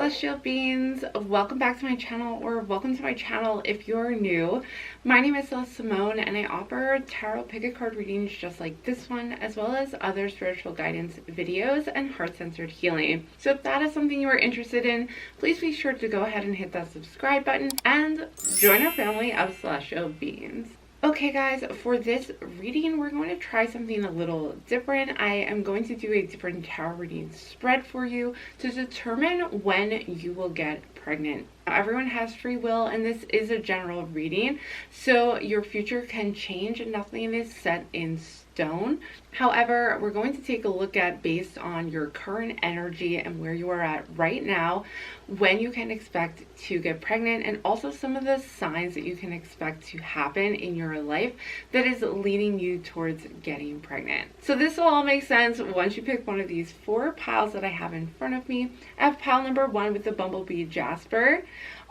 celestial beings, welcome back to my channel, or welcome to my channel if you're new. My name is Celeste Simone and I offer tarot pick a card readings just like this one, as well as other spiritual guidance videos and heart-centered healing. So if that is something you are interested in, please be sure to go ahead and hit that subscribe button and join our family of celestial beings. Okay guys, for this reading we're going to try something a little different. I am going to do a different tarot reading spread for you to determine when you will get pregnant. Everyone has free will and this is a general reading, so your future can change. Nothing is set in stone. However, we're going to take a look at, based on your current energy and where you are at right now, when you can expect to get pregnant, and also some of the signs that you can expect to happen in your life that is leading you towards getting pregnant. So this will all make sense once you pick one of these four piles that I have in front of me. I have pile number 1 with the Bumblebee Jasper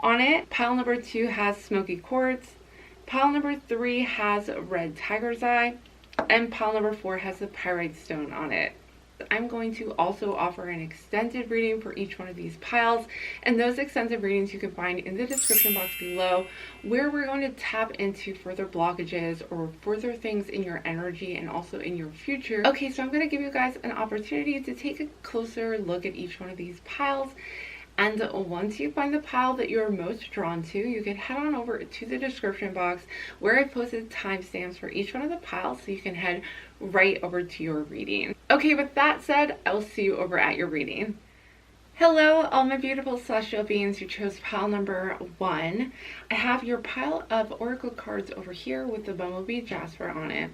on it. Pile number 2 has Smokey Quartz. Pile number 3 has red tiger's eye. And pile number 4 has the Pyrite stone on it. I'm going to also offer an extended reading for each one of these piles, and those extended readings you can find in the description box below, where we're going to tap into further blockages or further things in your energy and also in your future. Okay, so I'm going to give you guys an opportunity to take a closer look at each one of these piles. And once you find the pile that you're most drawn to, you can head on over to the description box where I posted timestamps for each one of the piles, so you can head right over to your reading. Okay, with that said, I will see you over at your reading. Hello, all my beautiful celestial beings who chose pile number 1. I have your pile of oracle cards over here with the Bumblebee Jasper on it.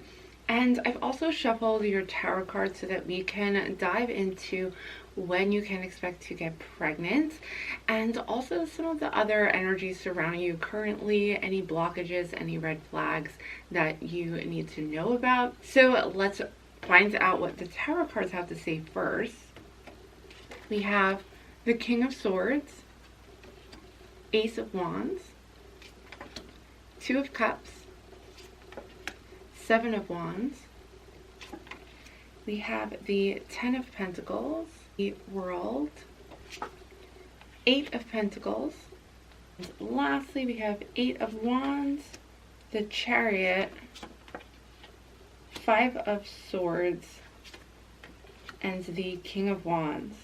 And I've also shuffled your tarot cards so that we can dive into when you can expect to get pregnant, and also some of the other energies surrounding you currently, any blockages, any red flags that you need to know about. So let's find out what the tarot cards have to say first. We have the King of Swords, Ace of Wands, 2 of Cups, 7 of Wands. We have the 10 of Pentacles, the World, 8 of Pentacles, and lastly we have 8 of Wands, the Chariot, 5 of Swords, and the King of Wands.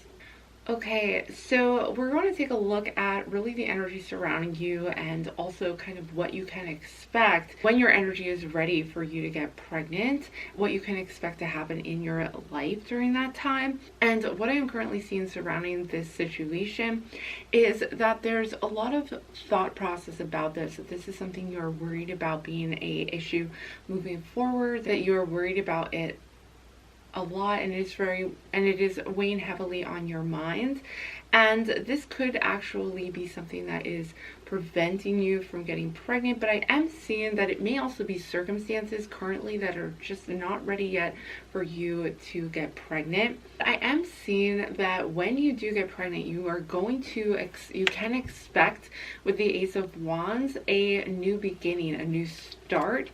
Okay, so we're going to take a look at really the energy surrounding you and also kind of what you can expect when your energy is ready for you to get pregnant, what you can expect to happen in your life during that time. And what I am currently seeing surrounding this situation is that there's a lot of thought process about this, that this is something you're worried about being a issue moving forward, that you're worried about it a lot, and it is weighing heavily on your mind. And this could actually be something that is preventing you from getting pregnant, but I am seeing that it may also be circumstances currently that are just not ready yet for you to get pregnant. I am seeing that when you do get pregnant, you are going to you can expect, with the Ace of Wands, a new beginning, a new start.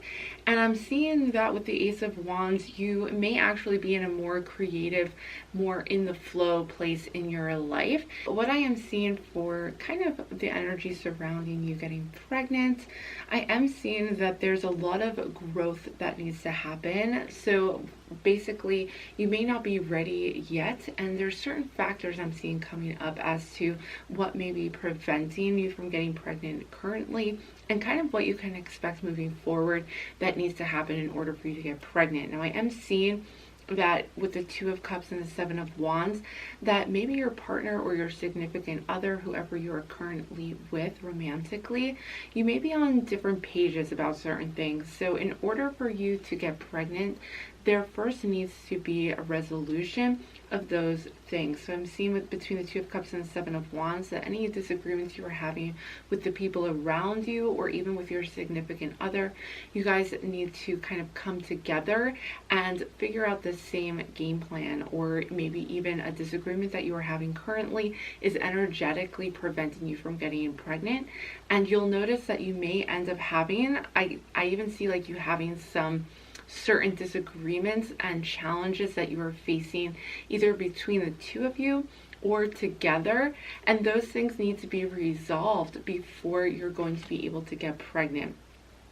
And I'm seeing that with the Ace of Wands, you may actually be in a more creative, more in the flow place in your life. What I am seeing for kind of the energy surrounding you getting pregnant, I am seeing that there's a lot of growth that needs to happen. So basically, you may not be ready yet, and there's certain factors I'm seeing coming up as to what may be preventing you from getting pregnant currently, and kind of what you can expect moving forward that needs to happen in order for you to get pregnant. Now, I am seeing that with the 2 of Cups and the 7 of Wands, that maybe your partner or your significant other, whoever you are currently with romantically, you may be on different pages about certain things. So in order for you to get pregnant, there first needs to be a resolution of those things. So I'm seeing between the 2 of Cups and the 7 of Wands that any disagreements you are having with the people around you, or even with your significant other, you guys need to kind of come together and figure out the same game plan, or maybe even a disagreement that you are having currently is energetically preventing you from getting pregnant. And you'll notice that you may end up having, I even see like you having some certain disagreements and challenges that you are facing either between the two of you or together, and those things need to be resolved before you're going to be able to get pregnant.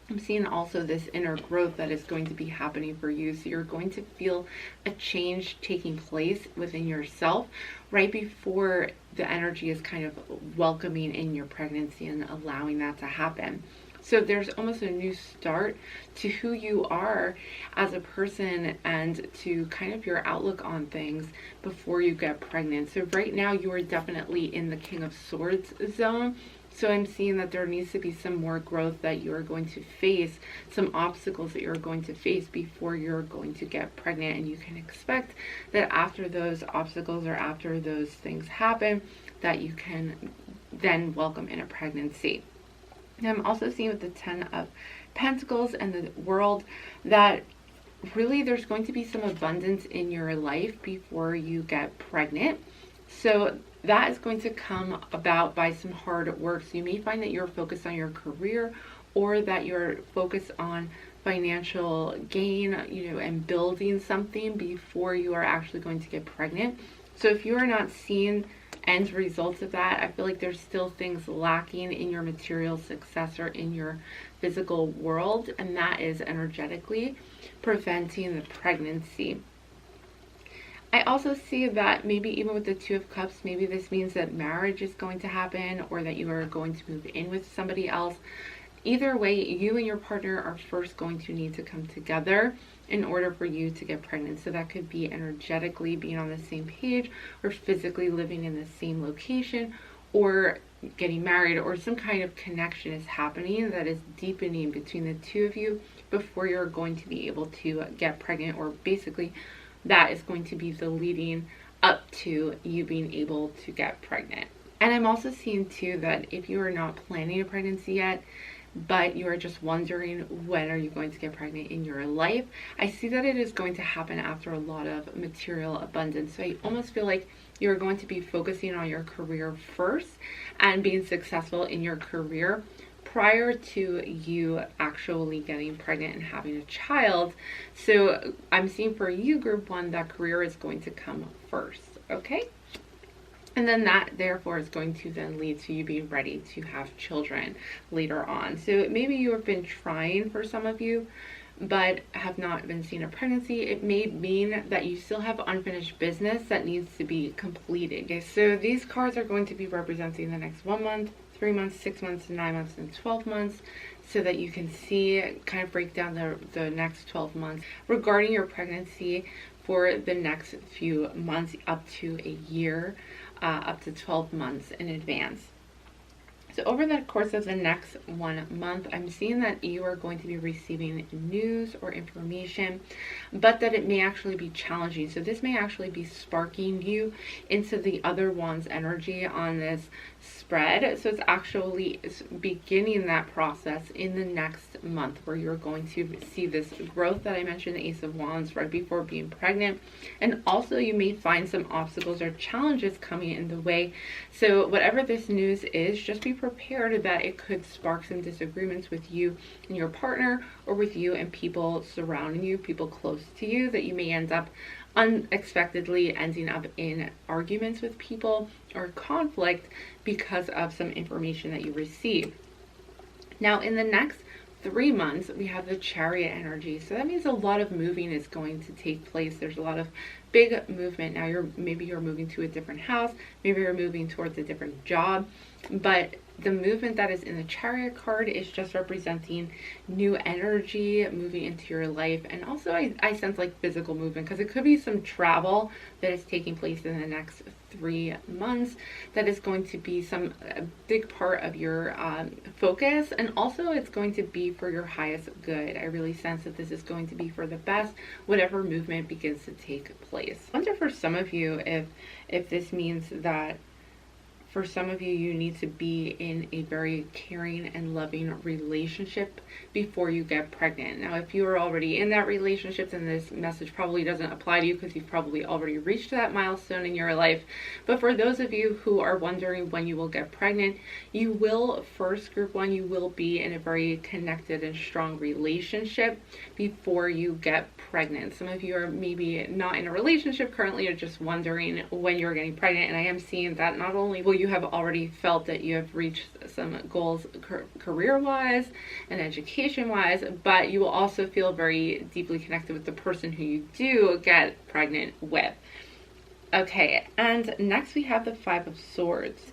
I'm seeing also this inner growth that is going to be happening for you. So you're going to feel a change taking place within yourself right before the energy is kind of welcoming in your pregnancy and allowing that to happen. So there's almost a new start to who you are as a person and to kind of your outlook on things before you get pregnant. So right now you are definitely in the King of Swords zone. So I'm seeing that there needs to be some more growth that you're going to face, some obstacles that you're going to face before you're going to get pregnant. And you can expect that after those obstacles or after those things happen, that you can then welcome in a pregnancy. And I'm also seeing with the 10 of Pentacles and the World that really there's going to be some abundance in your life before you get pregnant. So that is going to come about by some hard work. So you may find that you're focused on your career or that you're focused on financial gain, and building something before you are actually going to get pregnant. So if you are not seeing end results of that, I feel like there's still things lacking in your material success or in your physical world, and that is energetically preventing the pregnancy. I also see that maybe even with the 2 of Cups, maybe this means that marriage is going to happen or that you are going to move in with somebody else. Either way, you and your partner are first going to need to come together in order for you to get pregnant. So that could be energetically being on the same page or physically living in the same location or getting married, or some kind of connection is happening that is deepening between the two of you before you're going to be able to get pregnant, or basically that is going to be the leading up to you being able to get pregnant. And I'm also seeing too that if you are not planning a pregnancy yet, but you are just wondering when are you going to get pregnant in your life, I see that it is going to happen after a lot of material abundance. So I almost feel like you're going to be focusing on your career first and being successful in your career prior to you actually getting pregnant and having a child. So I'm seeing for you, group 1, that career is going to come first, okay? And then that therefore is going to then lead to you being ready to have children later on. So maybe you have been trying, for some of you, but have not been seeing a pregnancy. It may mean that you still have unfinished business that needs to be completed. Okay, so these cards are going to be representing the next 1 month, 3 months, 6 months, 9 months, and 12 months, so that you can see, kind of break down the next 12 months regarding your pregnancy for the next few months up to a year, up to 12 months in advance. So over the course of the next 1 month, I'm seeing that you are going to be receiving news or information, but that it may actually be challenging. So this may actually be sparking you into the other one's energy on this spread. So it's actually beginning that process in the next month, where you're going to see this growth that I mentioned, the Ace of Wands, right before being pregnant. And also you may find some obstacles or challenges coming in the way. So whatever this news is, just be prepared that it could spark some disagreements with you and your partner, or with you and people surrounding you, people close to you, that you may end up unexpectedly ending up in arguments with people or conflict because of some information that you receive. Now in the next 3 months, we have the Chariot energy. So that means a lot of moving is going to take place. There's a lot of big movement. Now maybe you're moving to a different house, maybe you're moving towards a different job, but the movement that is in the Chariot card is just representing new energy moving into your life. And also I sense like physical movement, because it could be some travel that is taking place in the next 3 months that is going to be a big part of your focus, and also it's going to be for your highest good. I really sense that this is going to be for the best, whatever movement begins to take place. I wonder for some of you if this means that for some of you, you need to be in a very caring and loving relationship before you get pregnant. Now, if you are already in that relationship, then this message probably doesn't apply to you because you've probably already reached that milestone in your life. But for those of you who are wondering when you will get pregnant, you will, first, group one, you will be in a very connected and strong relationship before you get pregnant. Some of you are maybe not in a relationship currently, or just wondering when you're getting pregnant. And I am seeing that not only will you have already felt that you have reached some goals career-wise and education-wise, but you will also feel very deeply connected with the person who you do get pregnant with. Okay, and next we have the Five of Swords.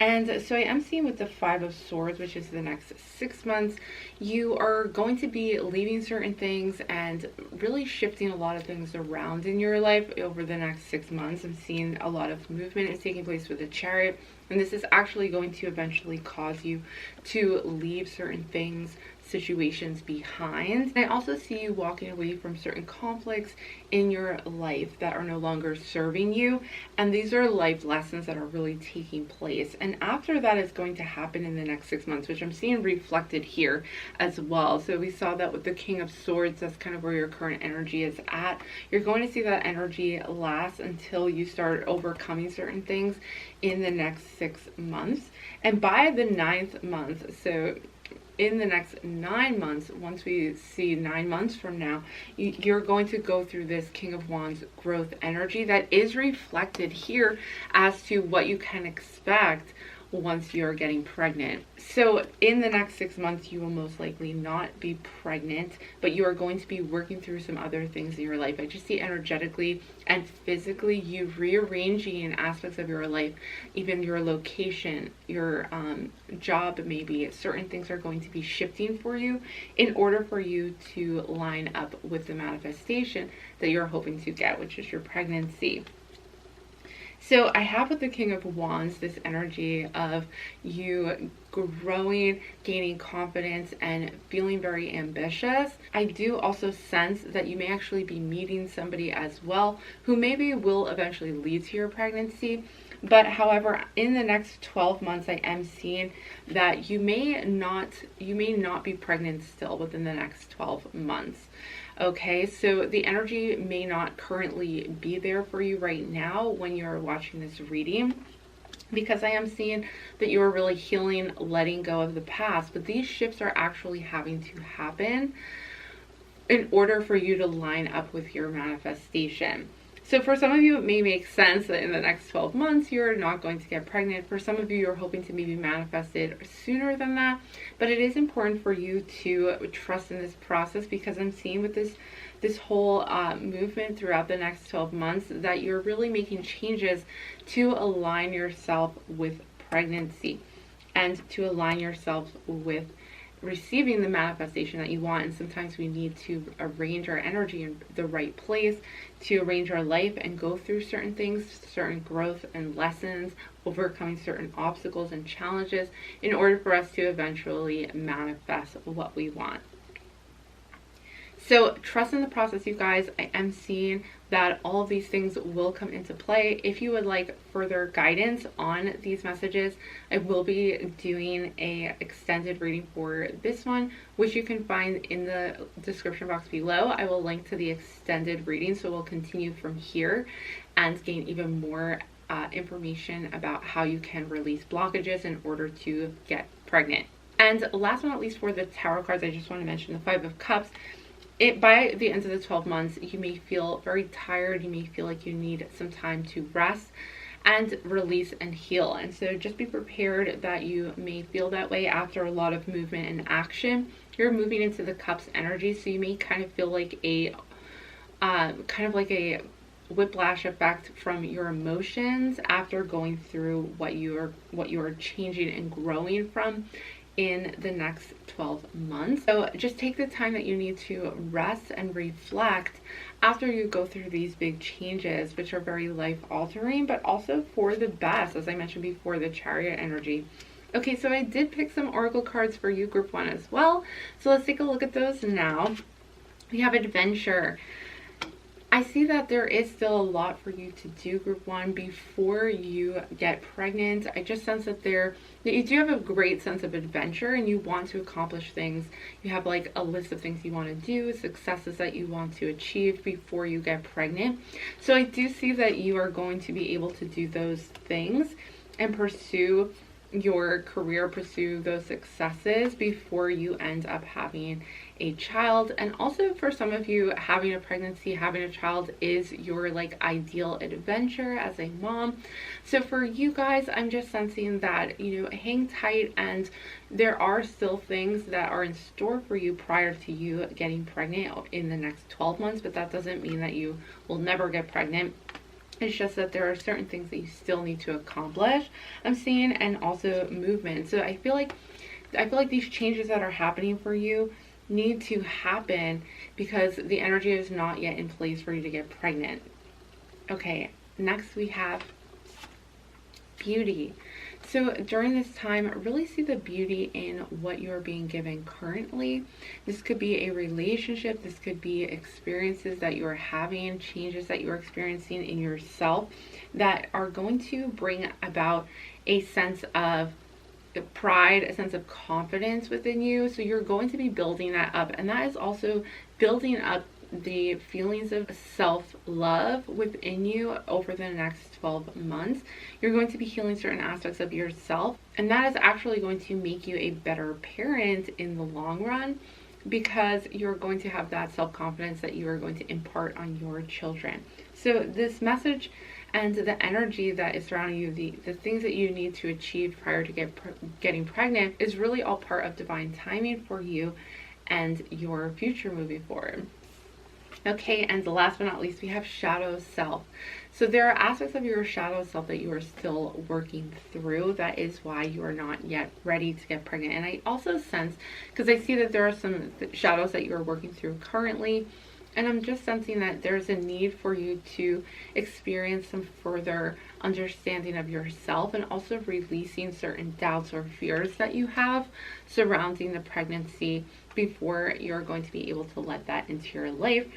And so I am seeing with the Five of Swords, which is the next 6 months, you are going to be leaving certain things and really shifting a lot of things around in your life over the next 6 months. I'm seeing a lot of movement is taking place with the Chariot, and this is actually going to eventually cause you to leave certain things, situations behind. And I also see you walking away from certain conflicts in your life that are no longer serving you, and these are life lessons that are really taking place. And after that is going to happen in the next 6 months, which I'm seeing reflected here as well. So we saw that with the King of Swords, that's kind of where your current energy is at. You're going to see that energy last until you start overcoming certain things in the next 6 months. And by the 9th month, so in the next 9 months, once we see 9 months from now, you're going to go through this King of Wands growth energy that is reflected here as to what you can expect once you're getting pregnant. So in the next 6 months, you will most likely not be pregnant, but you are going to be working through some other things in your life. I just see energetically and physically you rearranging aspects of your life, even your location, your job, maybe certain things are going to be shifting for you in order for you to line up with the manifestation that you're hoping to get, which is your pregnancy. So I have with the King of Wands this energy of you growing, gaining confidence, and feeling very ambitious. I do also sense that you may actually be meeting somebody as well who maybe will eventually lead to your pregnancy. But however, in the next 12 months, I am seeing that you may not be pregnant still within the next 12 months. Okay, so the energy may not currently be there for you right now when you're watching this reading, because I am seeing that you are really healing, letting go of the past, but these shifts are actually having to happen in order for you to line up with your manifestation. So for some of you, it may make sense that in the next 12 months, you're not going to get pregnant. For some of you, you're hoping to maybe manifest it sooner than that. But it is important for you to trust in this process, because I'm seeing with this whole movement throughout the next 12 months that you're really making changes to align yourself with pregnancy and to align yourself with receiving the manifestation that you want. And sometimes we need to arrange our energy in the right place to arrange our life and go through certain things, certain growth and lessons, overcoming certain obstacles and challenges in order for us to eventually manifest what we want. So trust in the process, you guys. I am seeing that all of these things will come into play. If you would like further guidance on these messages, I will be doing a extended reading for this one, which you can find in the description box below. I will link to the extended reading, so we'll continue from here and gain even more information about how you can release blockages in order to get pregnant. And last but not least, for the tarot cards, I just want to mention the Five of Cups. By the end of the 12 months, you may feel very tired. You may feel like you need some time to rest and release and heal. And so just be prepared that you may feel that way after a lot of movement and action. You're moving into the Cups energy, so you may kind of feel like a whiplash effect from your emotions after going through what you are changing and growing from in the next 12 months. So just take the time that you need to rest and reflect after you go through these big changes, which are very life altering, but also for the best, as I mentioned before, the Chariot energy. Okay, so I did pick some oracle cards for you, group one, as well. So let's take a look at those now. We have Adventure. I see that there is still a lot for you to do, group one, before you get pregnant. I just sense that you do have a great sense of adventure and you want to accomplish things. You have like a list of things you want to do, successes that you want to achieve before you get pregnant. So I do see that you are going to be able to do those things and pursue your career, pursue those successes before you end up having a child. And also for some of you, having a pregnancy, having a child is your like ideal adventure as a mom. So for you guys, I'm just sensing that, you know, hang tight, and there are still things that are in store for you prior to you getting pregnant in the next 12 months, but that doesn't mean that you will never get pregnant. It's just that there are certain things that you still need to accomplish, I'm seeing, and also movement. So I feel like these changes that are happening for you need to happen because the energy is not yet in place for you to get pregnant. Okay, next we have beauty. So during this time, really see the beauty in what you're being given currently. This could be a relationship, this could be experiences that you are having, changes that you're experiencing in yourself that are going to bring about a sense of pride, a sense of confidence within you. So you're going to be building that up, and that is also building up the feelings of self-love within you over the next 12 months. You're going to be healing certain aspects of yourself, and that is actually going to make you a better parent in the long run, because you're going to have that self-confidence that you are going to impart on your children. So this message and the energy that is surrounding you, the things that you need to achieve prior to getting pregnant, is really all part of divine timing for you and your future moving forward. Okay, and last but not least, we have shadow self. So there are aspects of your shadow self that you are still working through. That is why you are not yet ready to get pregnant. And I also sense, because I see that there are some shadows that you are working through currently, and I'm just sensing that there's a need for you to experience some further understanding of yourself, and also releasing certain doubts or fears that you have surrounding the pregnancy before you're going to be able to let that into your life.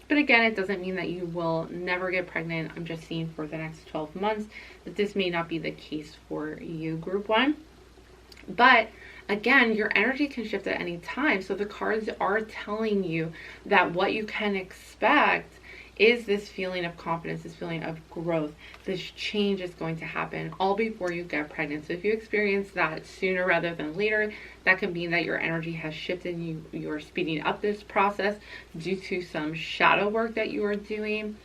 But again, it doesn't mean that you will never get pregnant. I'm just seeing for the next 12 months that this may not be the case for you, group one. But again, your energy can shift at any time. So the cards are telling you that what you can expect is this feeling of confidence, this feeling of growth. This change is going to happen all before you get pregnant. So if you experience that sooner rather than later, that can mean that your energy has shifted and you're speeding up this process due to some shadow work that you are doing.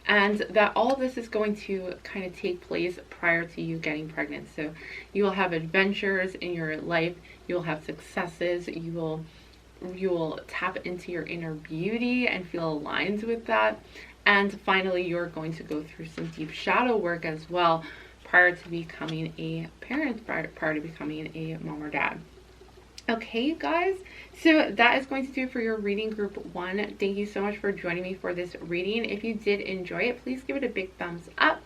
And that all of this is going to kind of take place prior to you getting pregnant. So you will have adventures in your life, you will have successes, you will tap into your inner beauty and feel aligned with that. And finally, you're going to go through some deep shadow work as well prior to becoming a parent, prior to becoming a mom or dad. Okay, you guys, so that is going to do it for your reading, group one. Thank you so much for joining me for this reading. If you did enjoy it, please give it a big thumbs up.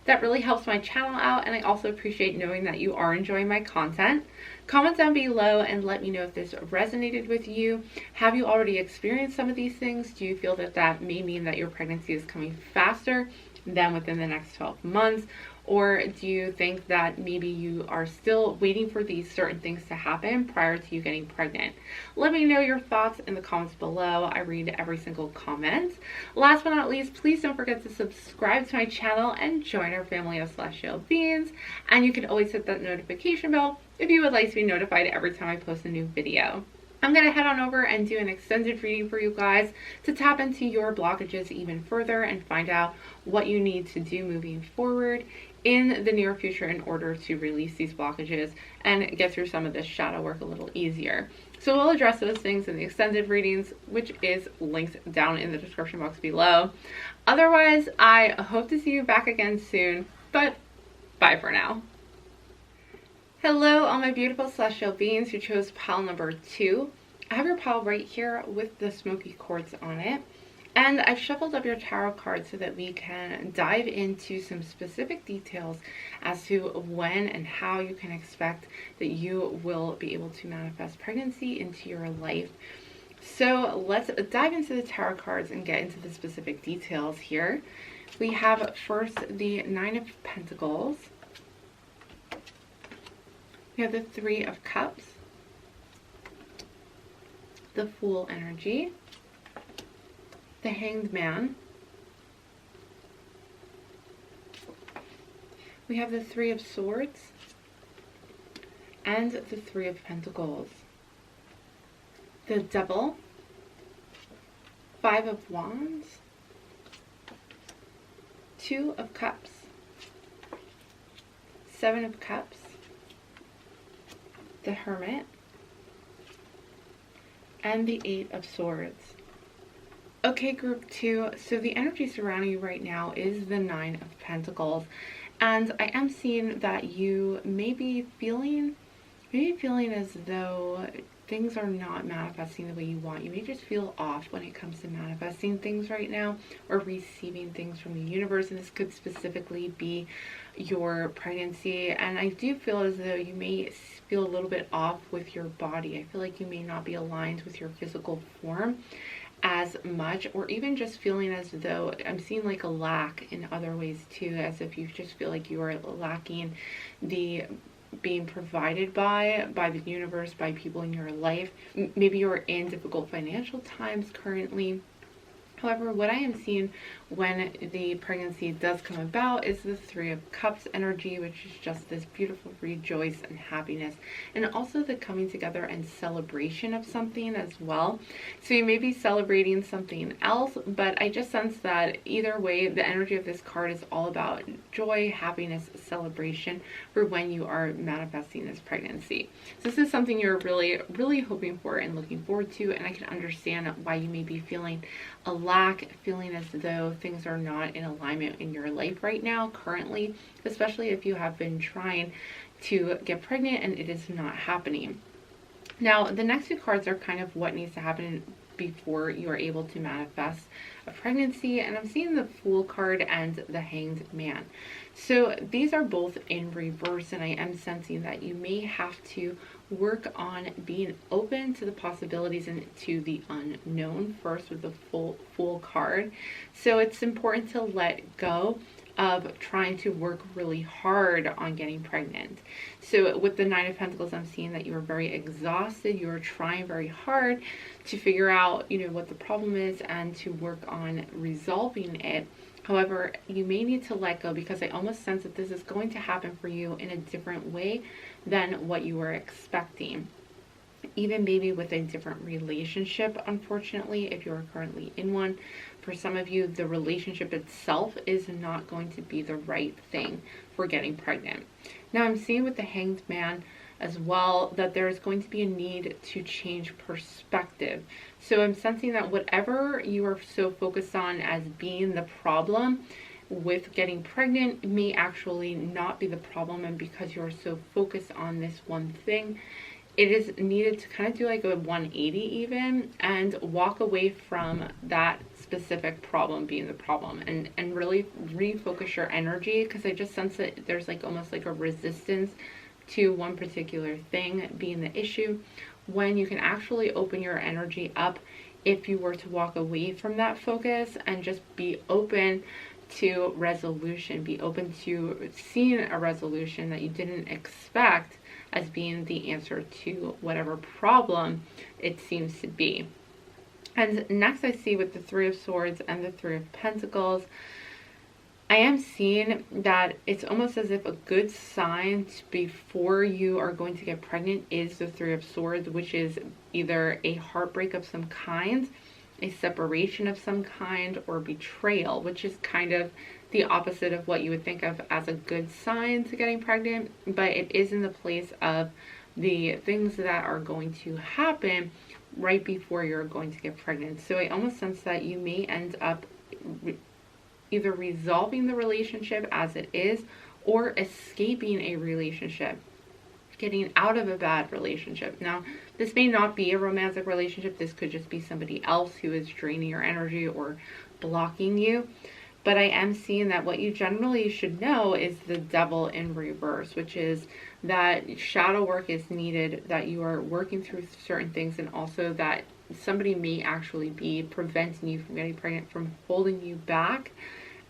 That really helps my channel out, and I also appreciate knowing that you are enjoying my content. Comment down below and let me know if this resonated with you. Have you already experienced some of these things? Do you feel that that may mean that your pregnancy is coming faster than within the next 12 months? Or do you think that maybe you are still waiting for these certain things to happen prior to you getting pregnant? Let me know your thoughts in the comments below. I read every single comment. Last but not least, please don't forget to subscribe to my channel and join our family of celestial beings. And you can always hit that notification bell if you would like to be notified every time I post a new video. I'm going to head on over and do an extended reading for you guys to tap into your blockages even further and find out what you need to do moving forward in the near future in order to release these blockages and get through some of this shadow work a little easier. So we'll address those things in the extended readings, which is linked down in the description box below. Otherwise, I hope to see you back again soon, but bye for now. Hello, all my beautiful celestial beings who chose pile number 2. I have your pile right here with the Smokey Quartz on it. And I've shuffled up your tarot cards so that we can dive into some specific details as to when and how you can expect that you will be able to manifest pregnancy into your life. So let's dive into the tarot cards and get into the specific details here. We have first the Nine of Pentacles. We have the Three of Cups, the Fool energy, the Hanged Man. We have the Three of Swords and the Three of Pentacles. The Devil, Five of Wands, Two of Cups, Seven of Cups, the Hermit, and the Eight of Swords. Okay, group 2, so the energy surrounding you right now is the Nine of Pentacles, and I am seeing that you may be feeling as though things are not manifesting the way you want. You may just feel off when it comes to manifesting things right now or receiving things from the universe, and this could specifically be your pregnancy. And I do feel as though you may feel a little bit off with your body. I feel like you may not be aligned with your physical form as much, or even just feeling as though I'm seeing like a lack in other ways too, as if you just feel like you are lacking the being provided by the universe, by people in your life. Maybe you're in difficult financial times currently. However, what I am seeing when the pregnancy does come about is the Three of Cups energy, which is just this beautiful rejoice and happiness, and also the coming together and celebration of something as well. So you may be celebrating something else, but I just sense that either way, the energy of this card is all about joy, happiness, celebration for when you are manifesting this pregnancy. So this is something you're really hoping for and looking forward to, and I can understand why you may be feeling a lack, feeling as though things are not in alignment in your life right now currently, especially if you have been trying to get pregnant and it is not happening. Now, the next two cards are kind of what needs to happen before you are able to manifest a pregnancy, and I'm seeing the Fool card and the Hanged Man. So these are both in reverse, and I am sensing that you may have to work on being open to the possibilities and to the unknown first with the Fool card. So it's important to let go of trying to work really hard on getting pregnant. So with the Nine of Pentacles, I'm seeing that you are very exhausted. You are trying very hard to figure out, what the problem is and to work on resolving it. However, you may need to let go, because I almost sense that this is going to happen for you in a different way than what you were expecting. Even maybe with a different relationship, unfortunately, if you're currently in one. For some of you, the relationship itself is not going to be the right thing for getting pregnant. Now, I'm seeing with the Hanged Man as well that there is going to be a need to change perspective. So I'm sensing that whatever you are so focused on as being the problem with getting pregnant may actually not be the problem, and because you're so focused on this one thing, it is needed to kind of do like a 180 even and walk away from that specific problem being the problem and really refocus your energy, because I just sense that there's like almost like a resistance to one particular thing being the issue, when you can actually open your energy up if you were to walk away from that focus and just be open to resolution, be open to seeing a resolution that you didn't expect as being the answer to whatever problem it seems to be. And next I see with the Three of Swords and the Three of Pentacles, I am seeing that it's almost as if a good sign before you are going to get pregnant is the Three of Swords, which is either a heartbreak of some kind, a separation of some kind, or betrayal, which is kind of the opposite of what you would think of as a good sign to getting pregnant, but it is in the place of the things that are going to happen right before you're going to get pregnant. So I almost sense that you may end up either resolving the relationship as it is or escaping a relationship, getting out of a bad relationship. Now, this may not be a romantic relationship. This could just be somebody else who is draining your energy or blocking you. But I am seeing that what you generally should know is the Devil in reverse, which is that shadow work is needed, that you are working through certain things, and also that somebody may actually be preventing you from getting pregnant, from holding you back.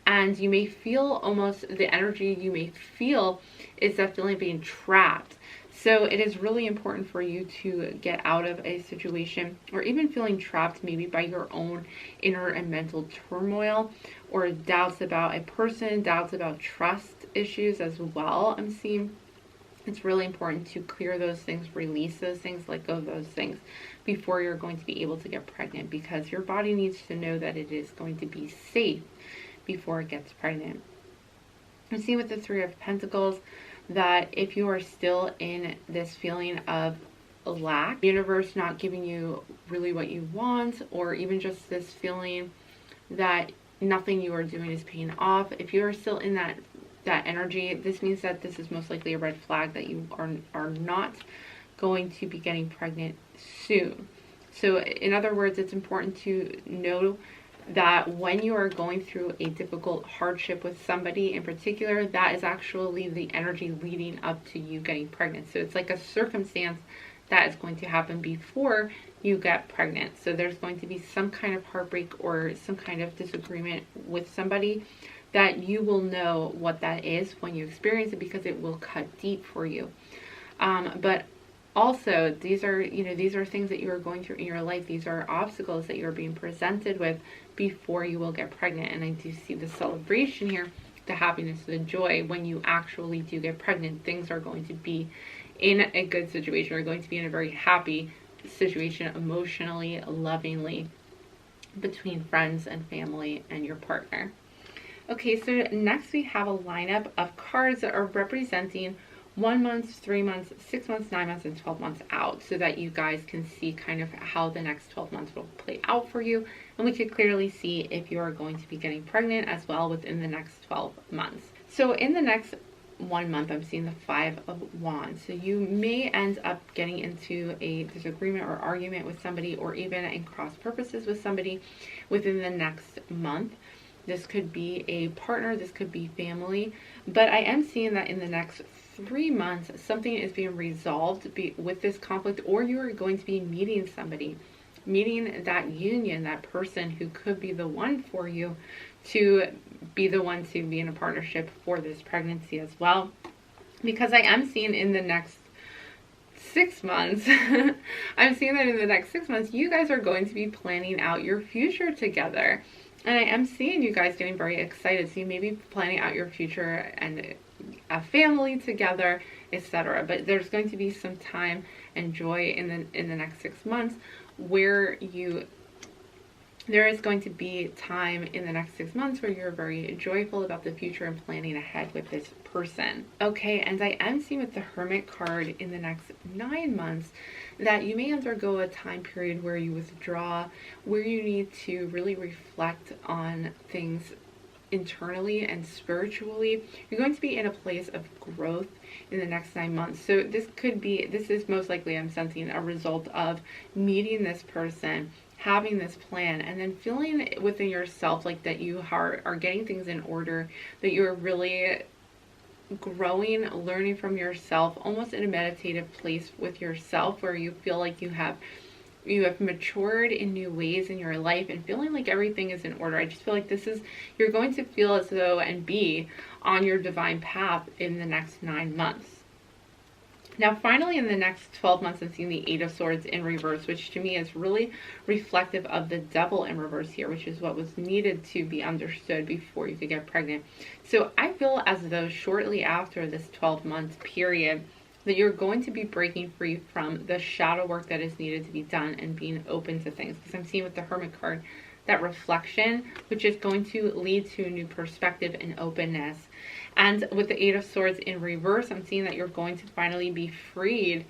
And you may feel almost, the energy you may feel is definitely being trapped. So it is really important for you to get out of a situation, or even feeling trapped maybe by your own inner and mental turmoil, or doubts about a person, doubts about trust issues as well. I'm seeing it's really important to clear those things, release those things, let go of those things before you're going to be able to get pregnant, because your body needs to know that it is going to be safe before it gets pregnant. I'm seeing with the Three of Pentacles that if you are still in this feeling of lack, the universe not giving you really what you want, or even just this feeling that nothing you are doing is paying off, if you are still in that energy, this means that this is most likely a red flag that you are not going to be getting pregnant soon. So in other words, it's important to know that when you are going through a difficult hardship with somebody in particular, that is actually the energy leading up to you getting pregnant. So it's like a circumstance that is going to happen before you get pregnant. So there's going to be some kind of heartbreak or some kind of disagreement with somebody that you will know what that is when you experience it, because it will cut deep for you. But also, these are things that you are going through in your life. These are obstacles that you're being presented with before you will get pregnant. And I do see the celebration here, the happiness, the joy when you actually do get pregnant. Things are going to be in a good situation. You're going to be in a very happy situation, emotionally, lovingly, between friends and family and your partner. Okay, so next we have a lineup of cards that are representing 1 month, 3 months, 6 months, 9 months, and 12 months out, so that you guys can see kind of how the next 12 months will play out for you. And we could clearly see if you are going to be getting pregnant as well within the next 12 months. So in the next 1 month, I'm seeing the Five of Wands. So you may end up getting into a disagreement or argument with somebody, or even in cross purposes with somebody within the next month. This could be a partner, this could be family, but I am seeing that in the next 3 months, something is being resolved with this conflict, or you are going to be meeting somebody, meeting that union, that person who could be the one for you, to be the one to be in a partnership for this pregnancy as well. Because I am seeing in the next 6 months, I'm seeing that in the next 6 months, you guys are going to be planning out your future together. And I am seeing you guys getting very excited. So you may be planning out your future and a family together, etc. But there's going to be some time and joy in the next 6 months where there is going to be time in the next 6 months where you're very joyful about the future and planning ahead with this person. Okay, and I am seeing with the Hermit card in the next 9 months that you may undergo a time period where you withdraw, where you need to really reflect on things internally and spiritually. You're going to be in a place of growth in the next 9 months. So this is most likely, I'm sensing, a result of meeting this person, having this plan, and then feeling within yourself like that you are getting things in order, that you're really growing, learning from yourself, almost in a meditative place with yourself, where you feel like you have matured in new ways in your life and feeling like everything is in order. I just feel like you're going to feel as though and be on your divine path in the next 9 months. Now, finally, in the next 12 months, I'm seeing the Eight of Swords in reverse, which to me is really reflective of the Devil in reverse here, which is what was needed to be understood before you could get pregnant. So I feel as though shortly after this 12-month period, that you're going to be breaking free from the shadow work that is needed to be done and being open to things. Because I'm seeing with the Hermit card that reflection, which is going to lead to a new perspective and openness. And with the Eight of Swords in reverse, I'm seeing that you're going to finally be freed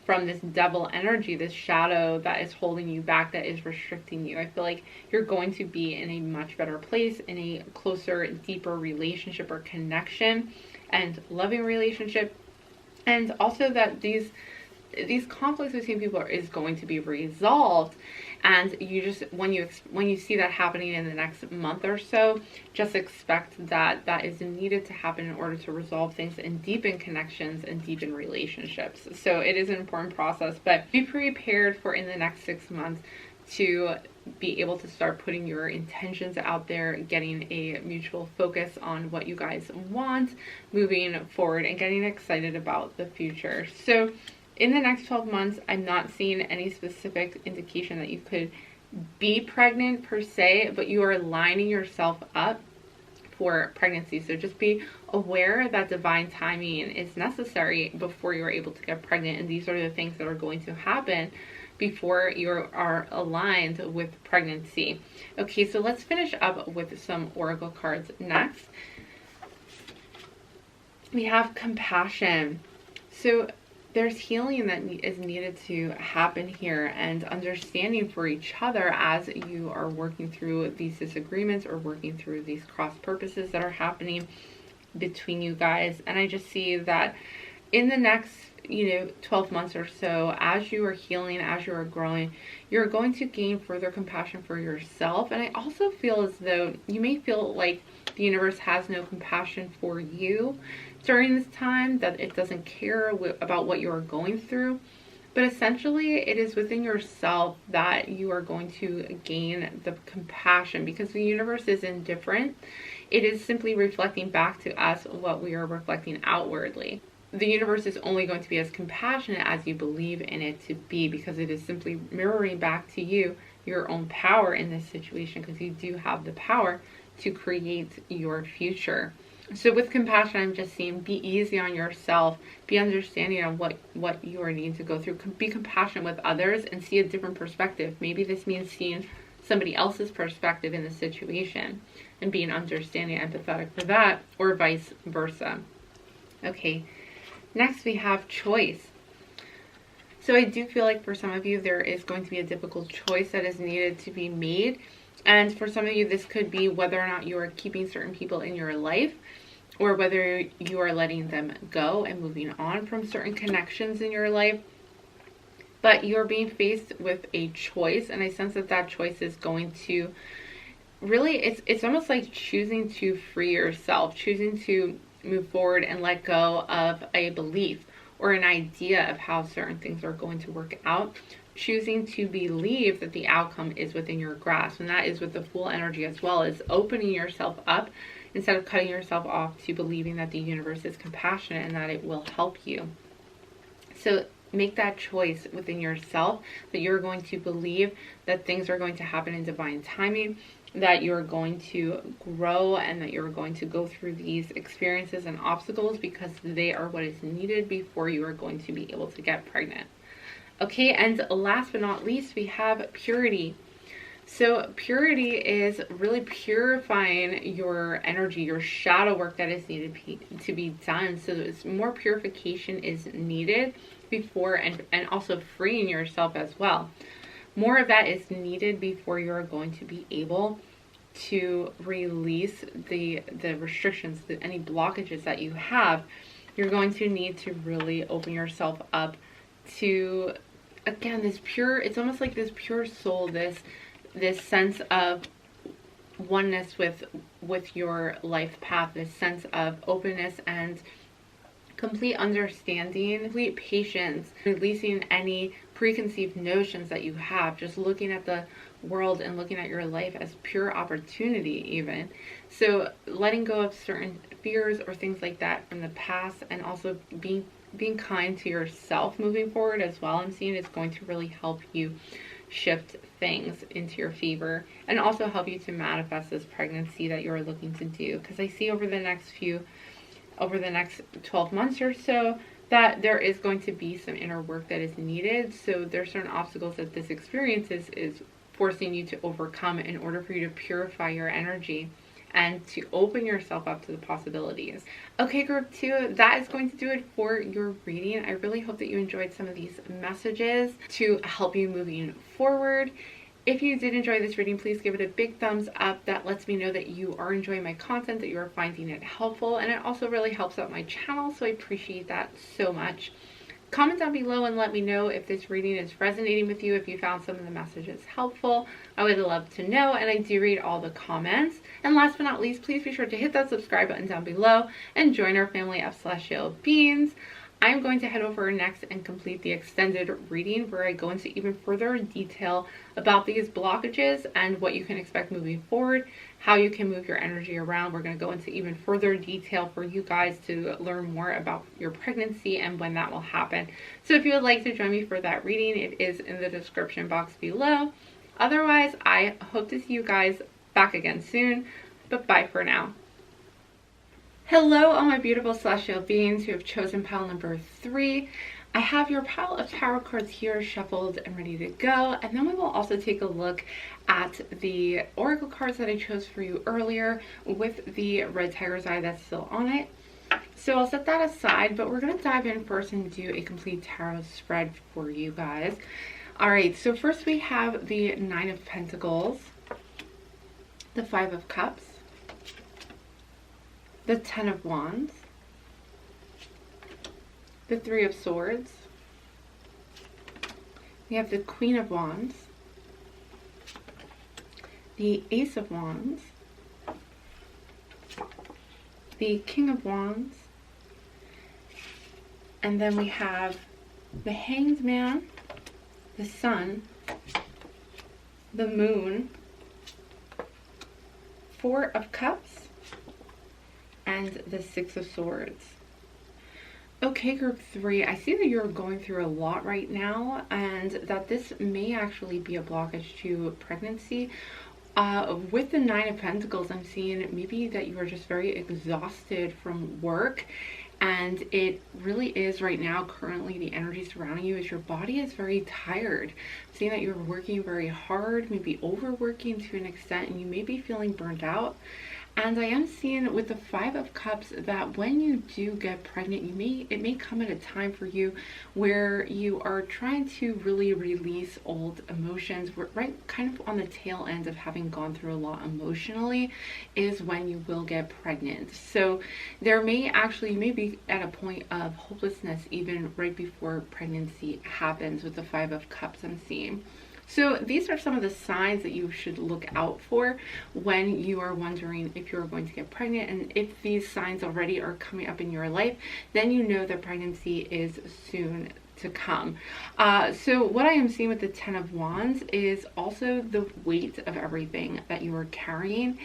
from this devil energy, this shadow that is holding you back, that is restricting you. I feel like you're going to be in a much better place, in a closer, deeper relationship or connection and loving relationship. And also that these conflicts between people is going to be resolved. And you just, when you see that happening in the next month or so, just expect that that is needed to happen in order to resolve things and deepen connections and deepen relationships. So it is an important process, but be prepared for in the next 6 months to be able to start putting your intentions out there, getting a mutual focus on what you guys want moving forward, and getting excited about the future. So in the next 12 months, I'm not seeing any specific indication that you could be pregnant per se, but you are lining yourself up for pregnancy. So just be aware that divine timing is necessary before you're able to get pregnant, and these are the things that are going to happen before you are aligned with pregnancy. Okay, so let's finish up with some oracle cards next. We have compassion. So there's healing that is needed to happen here, and understanding for each other as you are working through these disagreements or working through these cross purposes that are happening between you guys. And I just see that in the next 12 months or so, as you are healing, as you are growing, you're going to gain further compassion for yourself. And I also feel as though you may feel like the universe has no compassion for you during this time, that it doesn't care about what you are going through. But essentially, it is within yourself that you are going to gain the compassion, because the universe is indifferent. It is simply reflecting back to us what we are reflecting outwardly. The universe is only going to be as compassionate as you believe in it to be, because it is simply mirroring back to you your own power in this situation, because you do have the power to create your future. So with compassion, I'm just seeing be easy on yourself, be understanding on what you are needing to go through, be compassionate with others, and see a different perspective. Maybe this means seeing somebody else's perspective in the situation and being understanding, empathetic for that, or vice versa. Okay. Next, we have choice. So I do feel like for some of you, there is going to be a difficult choice that is needed to be made. And for some of you, this could be whether or not you are keeping certain people in your life, or whether you are letting them go and moving on from certain connections in your life. But you're being faced with a choice, and I sense that that choice is going to really, it's almost like choosing to free yourself, choosing to move forward and let go of a belief or an idea of how certain things are going to work out, choosing to believe that the outcome is within your grasp. And that is with the Fool energy as well, is opening yourself up instead of cutting yourself off, to believing that the universe is compassionate and that it will help you. So make that choice within yourself, that you're going to believe that things are going to happen in divine timing, that you're going to grow, and that you're going to go through these experiences and obstacles because they are what is needed before you are going to be able to get pregnant. Okay, and last but not least, we have purity. So purity is really purifying your energy, your shadow work that is needed to be done. So there's more purification is needed before, and also freeing yourself as well. More of that is needed before you're going to be able to release the restrictions, any blockages that you have. You're going to need to really open yourself up to, again, this pure, it's almost like this pure soul, this sense of oneness with your life path, this sense of openness and complete understanding, complete patience, releasing any preconceived notions that you have, just looking at the world and looking at your life as pure opportunity even. So letting go of certain fears or things like that from the past, and also being kind to yourself moving forward as well. I'm seeing it's going to really help you shift things into your favor, and also help you to manifest this pregnancy that you're looking to do. Because I see over the next 12 months or so, that there is going to be some inner work that is needed. So there's certain obstacles that this experience is forcing you to overcome in order for you to purify your energy and to open yourself up to the possibilities. Okay, group 2, that is going to do it for your reading. I really hope that you enjoyed some of these messages to help you moving forward. If you did enjoy this reading, please give it a big thumbs up. That lets me know that you are enjoying my content, that you are finding it helpful, and it also really helps out my channel, so I appreciate that so much. Comment down below and let me know if this reading is resonating with you, if you found some of the messages helpful. I would love to know, and I do read all the comments. And last but not least, please be sure to hit that subscribe button down below and join our family of celestial beings. I'm going to head over next and complete the extended reading where I go into even further detail about these blockages and what you can expect moving forward, how you can move your energy around. We're going to go into even further detail for you guys to learn more about your pregnancy and when that will happen. So if you would like to join me for that reading, it is in the description box below. Otherwise, I hope to see you guys back again soon, but bye for now. Hello, all my beautiful celestial beings who have chosen pile number 3. I have your pile of tarot cards here shuffled and ready to go, and then we will also take a look at the oracle cards that I chose for you earlier with the red tiger's eye that's still on it. So I'll set that aside, but we're going to dive in first and do a complete tarot spread for you guys. All right, so first we have the 9 of Pentacles, the 5 of Cups, the 10 of Wands, the 3 of Swords, we have the Queen of Wands, the Ace of Wands, the King of Wands, and then we have the Hanged Man, the Sun, the Moon, 4 of Cups, and the 6 of Swords. Okay, group 3, I see that you're going through a lot right now and that this may actually be a blockage to pregnancy. With the 9 of Pentacles, I'm seeing maybe that you are just very exhausted from work, and it really is right now, currently, the energy surrounding you is your body is very tired. I'm seeing that you're working very hard, maybe overworking to an extent, and you may be feeling burnt out. And I am seeing with the 5 of Cups that when you do get pregnant, it may come at a time for you where you are trying to really release old emotions. We're right kind of on the tail end of having gone through a lot emotionally is when you will get pregnant. So there may actually, you may be at a point of hopelessness even right before pregnancy happens with the 5 of Cups I'm seeing. So these are some of the signs that you should look out for when you are wondering if you're going to get pregnant. And if these signs already are coming up in your life, then you know that pregnancy is soon to come. So what I am seeing with the 10 of Wands is also the weight of everything that you are carrying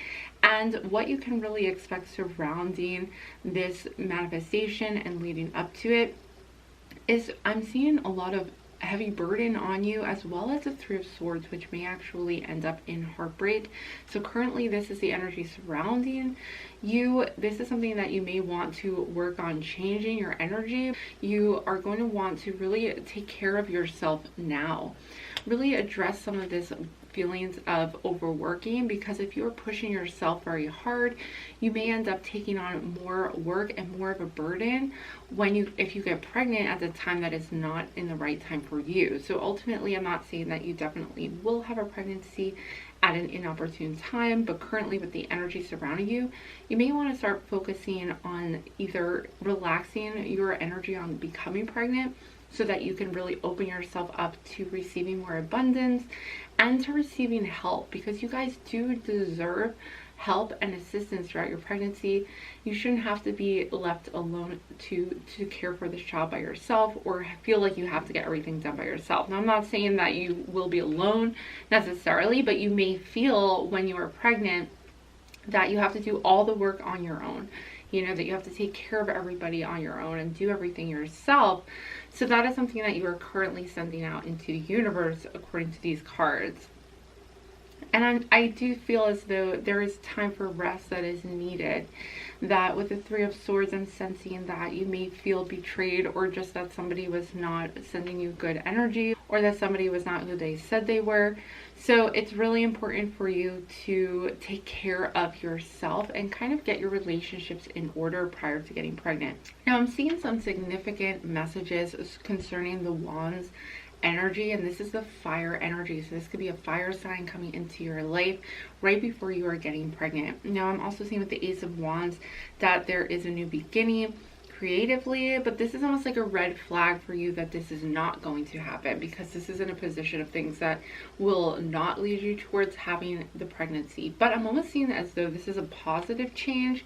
and what you can really expect surrounding this manifestation and leading up to it. Is I'm seeing a lot of heavy burden on you, as well as the 3 of Swords, which may actually end up in heartbreak. So currently this is the energy surrounding you. This is something that you may want to work on changing your energy. You are going to want to really take care of yourself now, really address some of this feelings of overworking, because if you're pushing yourself very hard, you may end up taking on more work and more of a burden if you get pregnant at the time that is not in the right time for you. So ultimately, I'm not saying that you definitely will have a pregnancy at an inopportune time, but currently with the energy surrounding you, you may want to start focusing on either relaxing your energy on becoming pregnant so that you can really open yourself up to receiving more abundance and to receiving help, because you guys do deserve help and assistance throughout your pregnancy. You shouldn't have to be left alone to care for this child by yourself, or feel like you have to get everything done by yourself. Now, I'm not saying that you will be alone necessarily, but you may feel when you are pregnant that you have to do all the work on your own. You know, that you have to take care of everybody on your own and do everything yourself. So that is something that you are currently sending out into the universe according to these cards. And I do feel as though there is time for rest that is needed. That with the 3 of Swords, I'm sensing that you may feel betrayed, or just that somebody was not sending you good energy, or that somebody was not who they said they were. So it's really important for you to take care of yourself and kind of get your relationships in order prior to getting pregnant. Now, I'm seeing some significant messages concerning the Wands energy, and this is the fire energy. So this could be a fire sign coming into your life right before you are getting pregnant. Now, I'm also seeing with the Ace of Wands that there is a new beginning creatively, but this is almost like a red flag for you that this is not going to happen, because this is in a position of things that will not lead you towards having the pregnancy. But I'm almost seeing it as though this is a positive change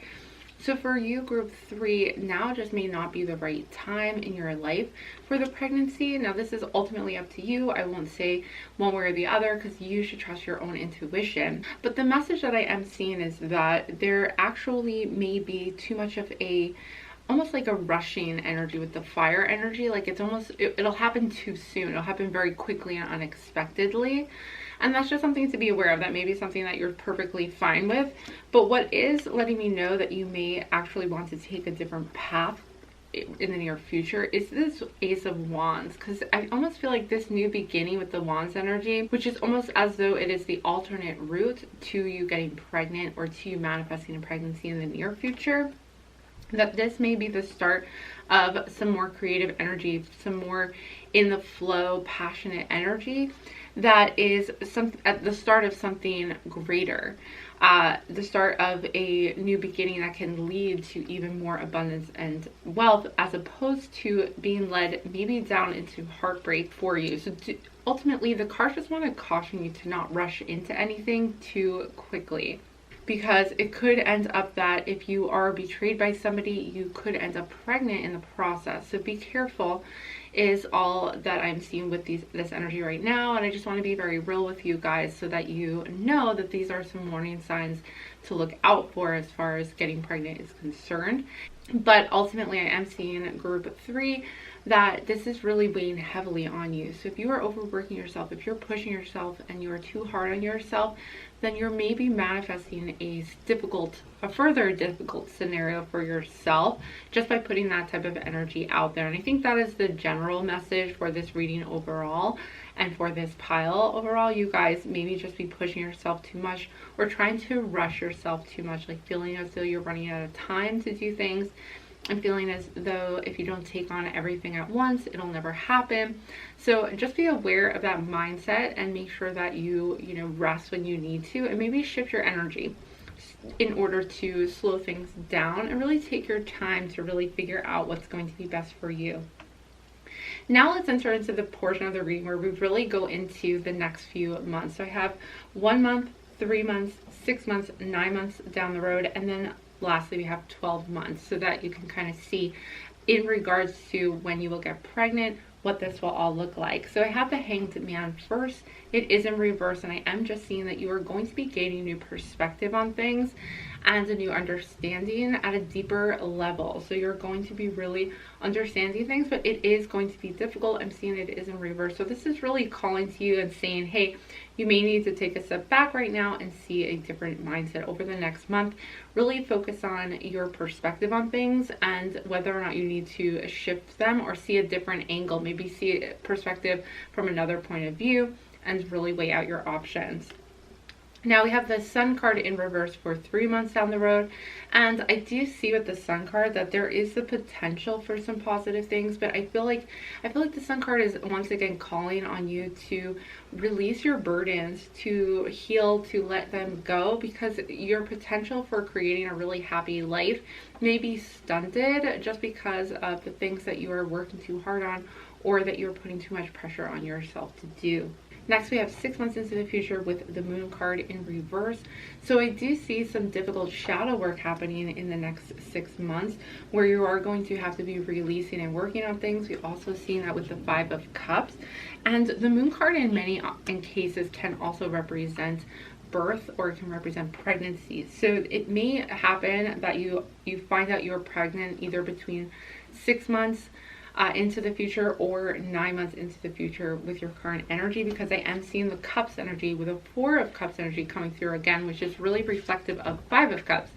So for you, group 3, now just may not be the right time in your life for the pregnancy. Now this is ultimately up to you. I won't say one way or the other because you should trust your own intuition. But the message that I am seeing is that there actually may be too much of a almost like a rushing energy with the fire energy. Like it's almost, it'll happen too soon. It'll happen very quickly and unexpectedly. And that's just something to be aware of. That may be something that you're perfectly fine with. But what is letting me know that you may actually want to take a different path in the near future is this Ace of Wands, because I almost feel like this new beginning with the Wands energy, which is almost as though it is the alternate route to you getting pregnant or to you manifesting a pregnancy in the near future, that this may be the start of some more creative energy, some more in the flow, passionate energy that is at the start of something greater, the start of a new beginning that can lead to even more abundance and wealth, as opposed to being led maybe down into heartbreak for you. So ultimately, the cards just want to caution you to not rush into anything too quickly, because it could end up that if you are betrayed by somebody, you could end up pregnant in the process. So be careful is all that I'm seeing with this energy right now. And I just want to be very real with you guys so that you know that these are some warning signs to look out for as far as getting pregnant is concerned. But ultimately, I am seeing group 3 that this is really weighing heavily on you. So if you are overworking yourself, if you're pushing yourself and you are too hard on yourself, then you're maybe manifesting a further difficult scenario for yourself just by putting that type of energy out there. And I think that is the general message for this reading overall. And for this pile overall, you guys maybe just be pushing yourself too much or trying to rush yourself too much, like feeling as though you're running out of time to do things. I'm feeling as though if you don't take on everything at once, it'll never happen. So just be aware of that mindset and make sure that you rest when you need to, and maybe shift your energy in order to slow things down and really take your time to really figure out what's going to be best for you. Now let's enter into the portion of the reading where we really go into the next few months. So I have 1 month, 3 months, 6 months, 9 months down the road, and then lastly we have 12 months, so that you can kind of see in regards to when you will get pregnant what this will all look like. So I have the Hanged Man first. It is in reverse, and I am just seeing that you are going to be gaining new perspective on things and a new understanding at a deeper level. So you're going to be really understanding things, but it is going to be difficult. I'm seeing it is in reverse. So this is really calling to you and saying, hey, you may need to take a step back right now and see a different mindset over the next month. Really focus on your perspective on things and whether or not you need to shift them or see a different angle. Maybe see a perspective from another point of view and really weigh out your options. Now we have the Sun card in reverse for 3 months down the road, and I do see with the Sun card that there is the potential for some positive things, but I feel like the Sun card is once again calling on you to release your burdens, to heal, to let them go, because your potential for creating a really happy life may be stunted just because of the things that you are working too hard on or that you're putting too much pressure on yourself to do. Next, we have 6 months into the future with the Moon card in reverse. So I do see some difficult shadow work happening in the next 6 months where you are going to have to be releasing and working on things. We also see that with the 5 of Cups. And the Moon card in many cases can also represent birth, or it can represent pregnancy. So it may happen that you find out you're pregnant either between 6 months into the future or 9 months into the future with your current energy, because I am seeing the Cups energy with a 4 of Cups energy coming through again, which is really reflective of 5 of Cups.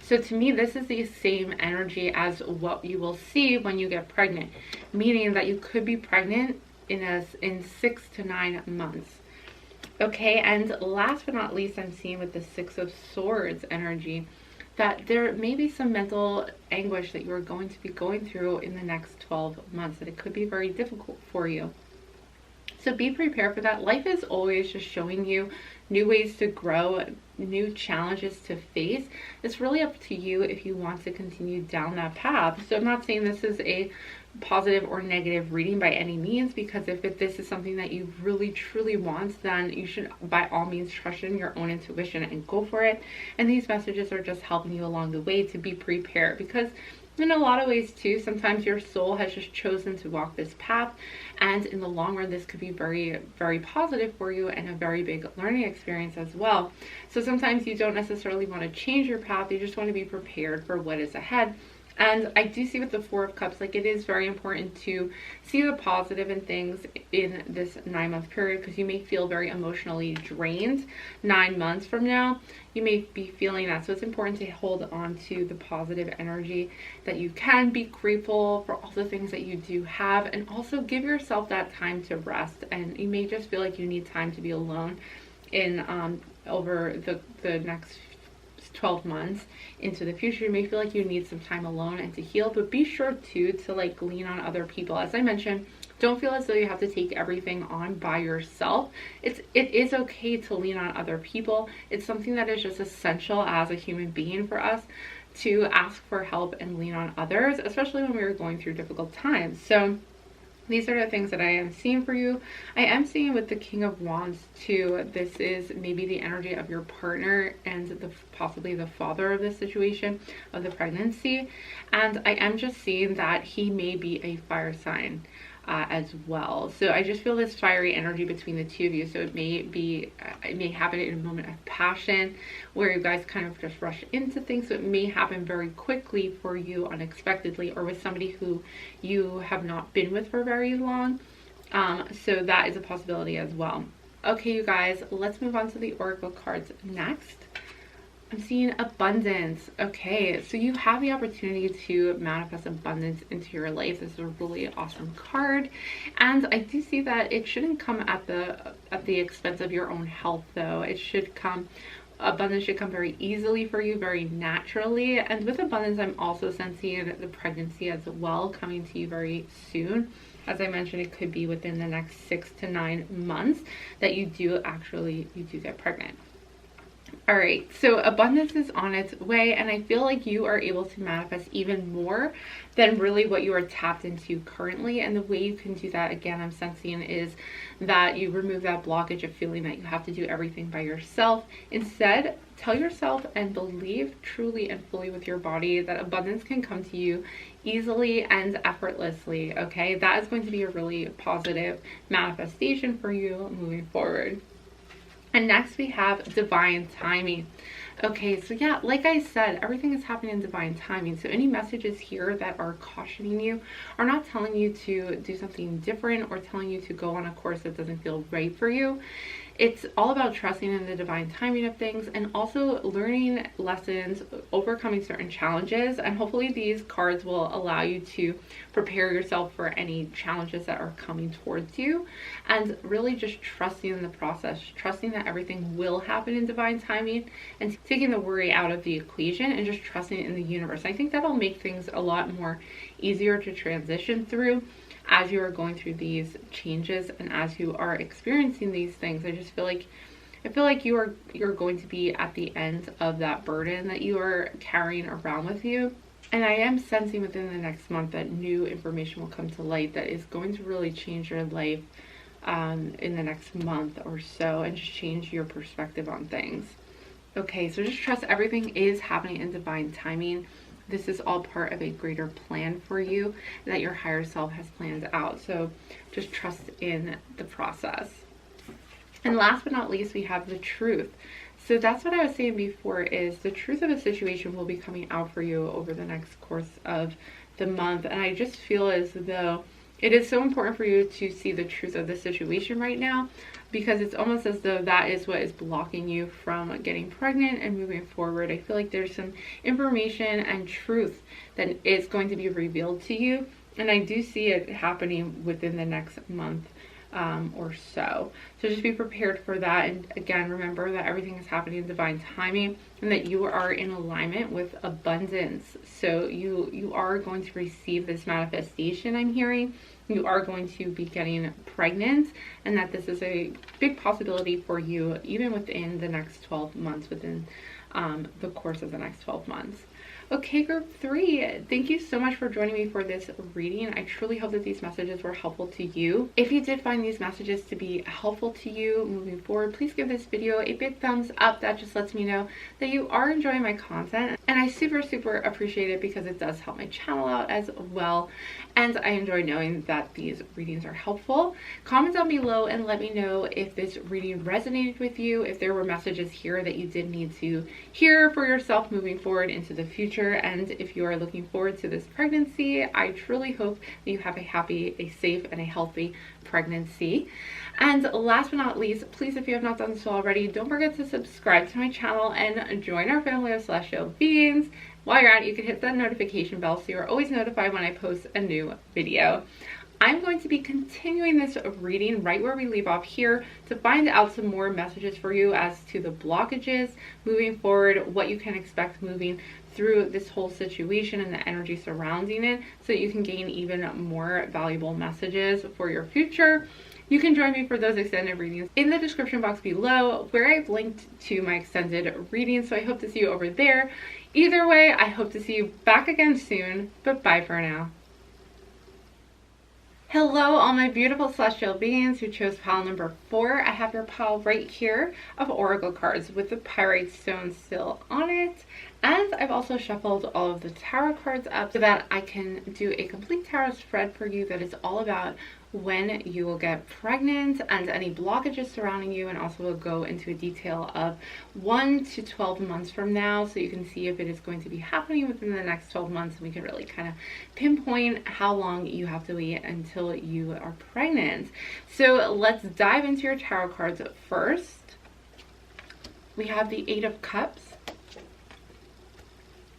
So to me, this is the same energy as what you will see when you get pregnant, meaning that you could be pregnant in 6 to 9 months. Okay, and last but not least, I'm seeing with the 6 of Swords energy that there may be some mental anguish that you're going to be going through in the next 12 months, that it could be very difficult for you. So be prepared for that. Life is always just showing you new ways to grow, new challenges to face. It's really up to you if you want to continue down that path. So I'm not saying this is a positive or negative reading by any means, because if this is something that you really truly want, then you should by all means trust in your own intuition and go for it. And these messages are just helping you along the way to be prepared, because in a lot of ways too, sometimes your soul has just chosen to walk this path, and in the long run this could be very, very positive for you and a very big learning experience as well. So sometimes you don't necessarily want to change your path, you just want to be prepared for what is ahead. And I do see with the Four of Cups, like, it is very important to see the positive in things in this 9-month period, because you may feel very emotionally drained 9 months from now. You may be feeling that. So it's important to hold on to the positive energy that you can. Be grateful for all the things that you do have, and also give yourself that time to rest. And you may just feel like you need time to be alone in over the next 12 months into the future. You may feel like you need some time alone and to heal, but be sure too to like lean on other people. As I mentioned, don't feel as though you have to take everything on by yourself. It is okay to lean on other people. It's something that is just essential as a human being for us to ask for help and lean on others, especially when we are going through difficult times. So these are the things that I am seeing for you. I am seeing with the King of Wands too, this is maybe the energy of your partner and possibly the father of the situation, of the pregnancy. And I am just seeing that he may be a fire sign as well. So I just feel this fiery energy between the two of you. So it may happen in a moment of passion where you guys kind of just rush into things. So it may happen very quickly for you, unexpectedly, or with somebody who you have not been with for very long. So that is a possibility as well. Okay, you guys, let's move on to the Oracle cards next. I'm seeing abundance. Okay, so you have the opportunity to manifest abundance into your life. This is a really awesome card, and I do see that it shouldn't come at the expense of your own health, though. Abundance should come very easily for you, very naturally. And with abundance, I'm also sensing the pregnancy as well coming to you very soon. As I mentioned, it could be within the next 6 to 9 months that you do get pregnant. All right, so abundance is on its way, and I feel like you are able to manifest even more than really what you are tapped into currently. And the way you can do that, again, I'm sensing, is that you remove that blockage of feeling that you have to do everything by yourself. Instead, tell yourself and believe truly and fully with your body that abundance can come to you easily and effortlessly, okay? That is going to be a really positive manifestation for you moving forward. And next we have divine timing. Okay, so yeah, like I said, everything is happening in divine timing. So any messages here that are cautioning you are not telling you to do something different or telling you to go on a course that doesn't feel right for you. It's all about trusting in the divine timing of things, and also learning lessons, overcoming certain challenges. And hopefully these cards will allow you to prepare yourself for any challenges that are coming towards you, and really just trusting in the process, trusting that everything will happen in divine timing, and taking the worry out of the equation and just trusting in the universe. I think that'll make things a lot more easier to transition through as you are going through these changes and as you are experiencing these things. I feel like you're going to be at the end of that burden that you are carrying around with you. And I am sensing within the next month that new information will come to light that is going to really change your life in the next month or so, and just change your perspective on things. Okay, so just trust everything is happening in divine timing. This is all part of a greater plan for you that your higher self has planned out. So just trust in the process. And last but not least, we have the truth. So that's what I was saying before, is the truth of a situation will be coming out for you over the next course of the month. And I just feel as though it is so important for you to see the truth of the situation right now, because it's almost as though that is what is blocking you from getting pregnant and moving forward. I feel like there's some information and truth that is going to be revealed to you, and I do see it happening within the next month or so. So just be prepared for that. And again, remember that everything is happening in divine timing, and that you are in alignment with abundance. So you are going to receive this manifestation, I'm hearing, you are going to be getting pregnant, and that this is a big possibility for you even within the next 12 months, within the course of the next 12 months. Okay, group 3, thank you so much for joining me for this reading. I truly hope that these messages were helpful to you. If you did find these messages to be helpful to you moving forward, please give this video a big thumbs up. That just lets me know that you are enjoying my content, and I super appreciate it because it does help my channel out as well, and I enjoy knowing that these readings are helpful. Comment down below and let me know if this reading resonated with you, if there were messages here that you did need to hear for yourself moving forward into the future. And if you are looking forward to this pregnancy, I truly hope that you have a happy, a safe, and a healthy pregnancy. And last but not least, please, if you have not done so already, don't forget to subscribe to my channel and join our family of celestial beings. While you're at it, you can hit that notification bell so you're always notified when I post a new video. I'm going to be continuing this reading right where we leave off here to find out some more messages for you as to the blockages moving forward, what you can expect moving through this whole situation and the energy surrounding it, so that you can gain even more valuable messages for your future. You can join me for those extended readings in the description box below, where I've linked to my extended readings, so I hope to see you over there. Either way, I hope to see you back again soon, but bye for now. Hello, all my beautiful celestial beings who chose pile number 4. I have your pile right here of oracle cards with the Pyrite stone still on it. And I've also shuffled all of the tarot cards up so that I can do a complete tarot spread for you that is all about when you will get pregnant and any blockages surrounding you, and also will go into a detail of 1 to 12 months from now, so you can see if it is going to be happening within the next 12 months, and we can really kind of pinpoint how long you have to wait until you are pregnant. So let's dive into your tarot cards first. We have the 8 of Cups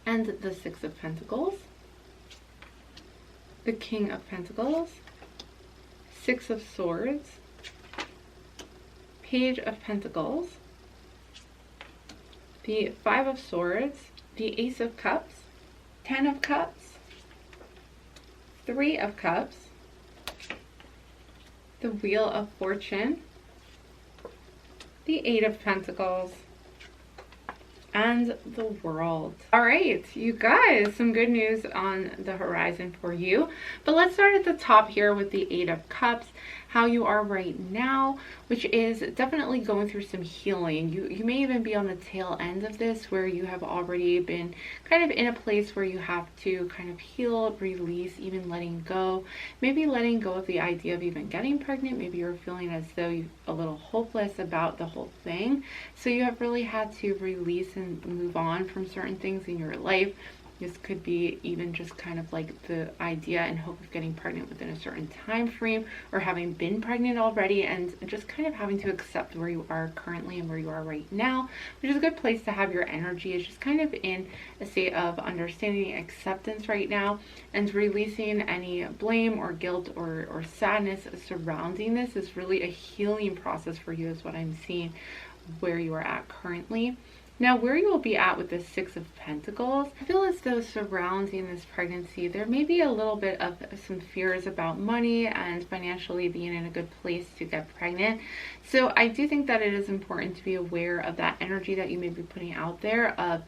and the 6 of Pentacles, the King of Pentacles, 6 of Swords, Page of Pentacles, the 5 of Swords, the Ace of Cups, 10 of Cups, 3 of Cups, the Wheel of Fortune, the 8 of Pentacles, and the World. All right, you guys, some good news on the horizon for you. But let's start at the top here with the 8 of Cups, how you are right now, which is definitely going through some healing. You may even be on the tail end of this, where you have already been kind of in a place where you have to kind of heal, release, even letting go. Maybe letting go of the idea of even getting pregnant. Maybe you're feeling as though you're a little hopeless about the whole thing. So you have really had to release and move on from certain things in your life. This could be even just kind of like the idea and hope of getting pregnant within a certain time frame, or having been pregnant already and just kind of having to accept where you are currently and where you are right now, which is a good place to have your energy. Is just kind of in a state of understanding, acceptance right now, and releasing any blame or guilt or sadness surrounding this is really a healing process for you, is what I'm seeing where you are at currently. Now, where you will be at with the 6 of Pentacles, I feel as though surrounding this pregnancy, there may be a little bit of some fears about money and financially being in a good place to get pregnant. So I do think that it is important to be aware of that energy that you may be putting out there of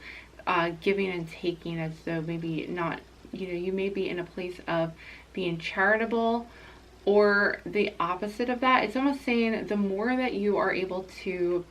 giving and taking, as though maybe not, you may be in a place of being charitable, or the opposite of that. It's almost saying the more that you are able to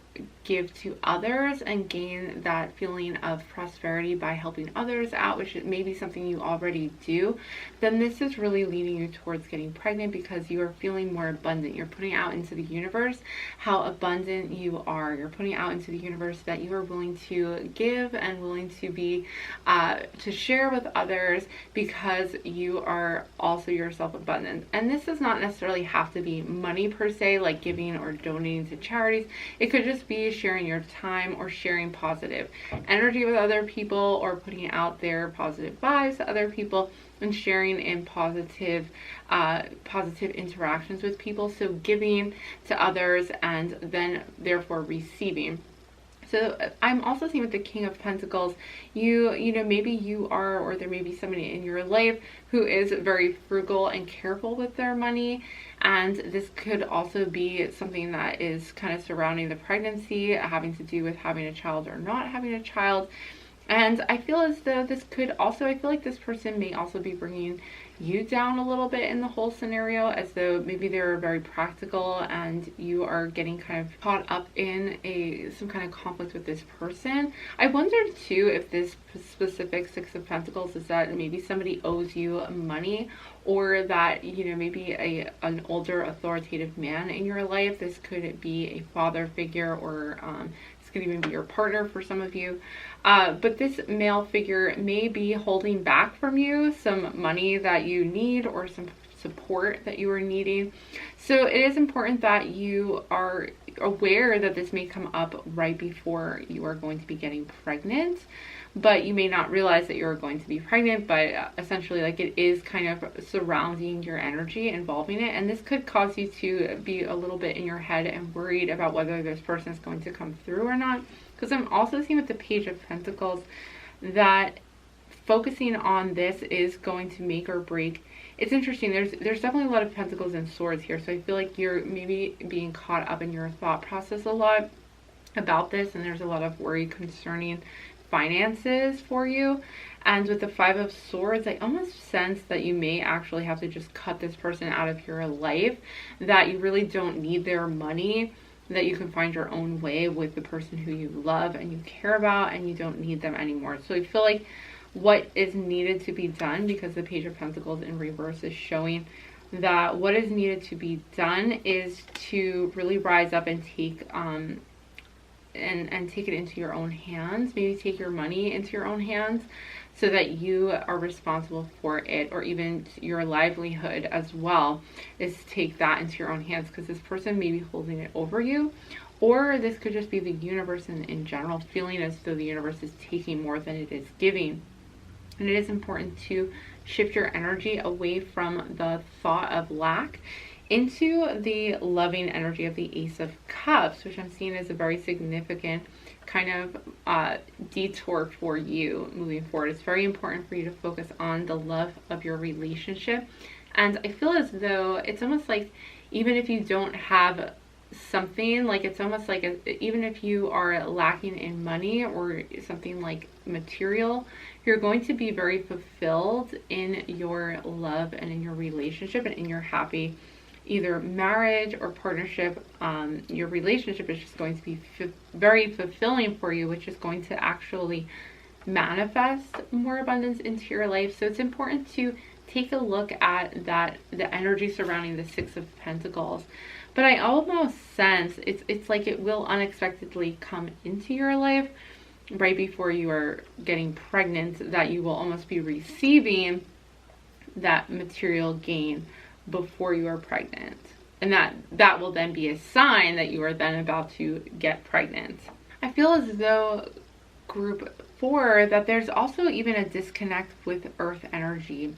give to others and gain that feeling of prosperity by helping others out, which may be something you already do, then this is really leading you towards getting pregnant, because you are feeling more abundant. You're putting out into the universe how abundant you are. You're putting out into the universe that you are willing to give and willing to be to share with others, because you are also yourself abundant. And this does not necessarily have to be money per se, like giving or donating to charities. It could just be sharing your time, or sharing positive energy with other people, or putting out there positive vibes to other people, and sharing in positive interactions with people. So giving to others and then therefore receiving. So I'm also seeing with the King of Pentacles, you know, maybe you are, or there may be somebody in your life who is very frugal and careful with their money. And this could also be something that is kind of surrounding the pregnancy, having to do with having a child or not having a child. And I feel as though this could also, I feel like this person may also be bringing you down a little bit in the whole scenario, as though maybe they're very practical and you are getting kind of caught up in some kind of conflict with this person. I wondered too if this specific Six of Pentacles is that maybe somebody owes you money, or that, you know, maybe an older authoritative man in your life. This could be a father figure, or this could even be your partner for some of you. But this male figure may be holding back from you some money that you need, or some support that you are needing. So it is important that you are aware that this may come up right before you are going to be getting pregnant, but you may not realize that you're going to be pregnant. But essentially, like, it is kind of surrounding your energy, involving it, and this could cause you to be a little bit in your head and worried about whether this person is going to come through or not. Because I'm also seeing with the Page of Pentacles that focusing on this is going to make or break. It's interesting, there's definitely a lot of Pentacles and Swords here, so I feel like you're maybe being caught up in your thought process a lot about this, and there's a lot of worry concerning finances for you. And with the Five of Swords, I almost sense that you may actually have to just cut this person out of your life, that you really don't need their money, that you can find your own way with the person who you love and you care about, and you don't need them anymore. So I feel like what is needed to be done, because the Page of Pentacles in reverse is showing that what is needed to be done is to really rise up and take and take it into your own hands. Maybe take your money into your own hands, so that you are responsible for it, or even your livelihood as well, is to take that into your own hands, because this person may be holding it over you. Or this could just be the universe in general, feeling as though the universe is taking more than it is giving. And it is important to shift your energy away from the thought of lack into the loving energy of the Ace of Cups, which I'm seeing as a very significant kind of detour for you moving forward. It's very important for you to focus on the love of your relationship. And I feel as though it's almost like, even if you don't have something, like, it's almost like even if you are lacking in money or something like material, you're going to be very fulfilled in your love and in your relationship and in your happy either marriage or partnership. Your relationship is just going to be very fulfilling for you, which is going to actually manifest more abundance into your life. So it's important to take a look at that, the energy surrounding the Six of Pentacles. But I almost sense it's like it will unexpectedly come into your life right before you are getting pregnant, that you will almost be receiving that material gain before you are pregnant, and that will then be a sign that you are then about to get pregnant. I feel as though group 4, that there's also even a disconnect with earth energy.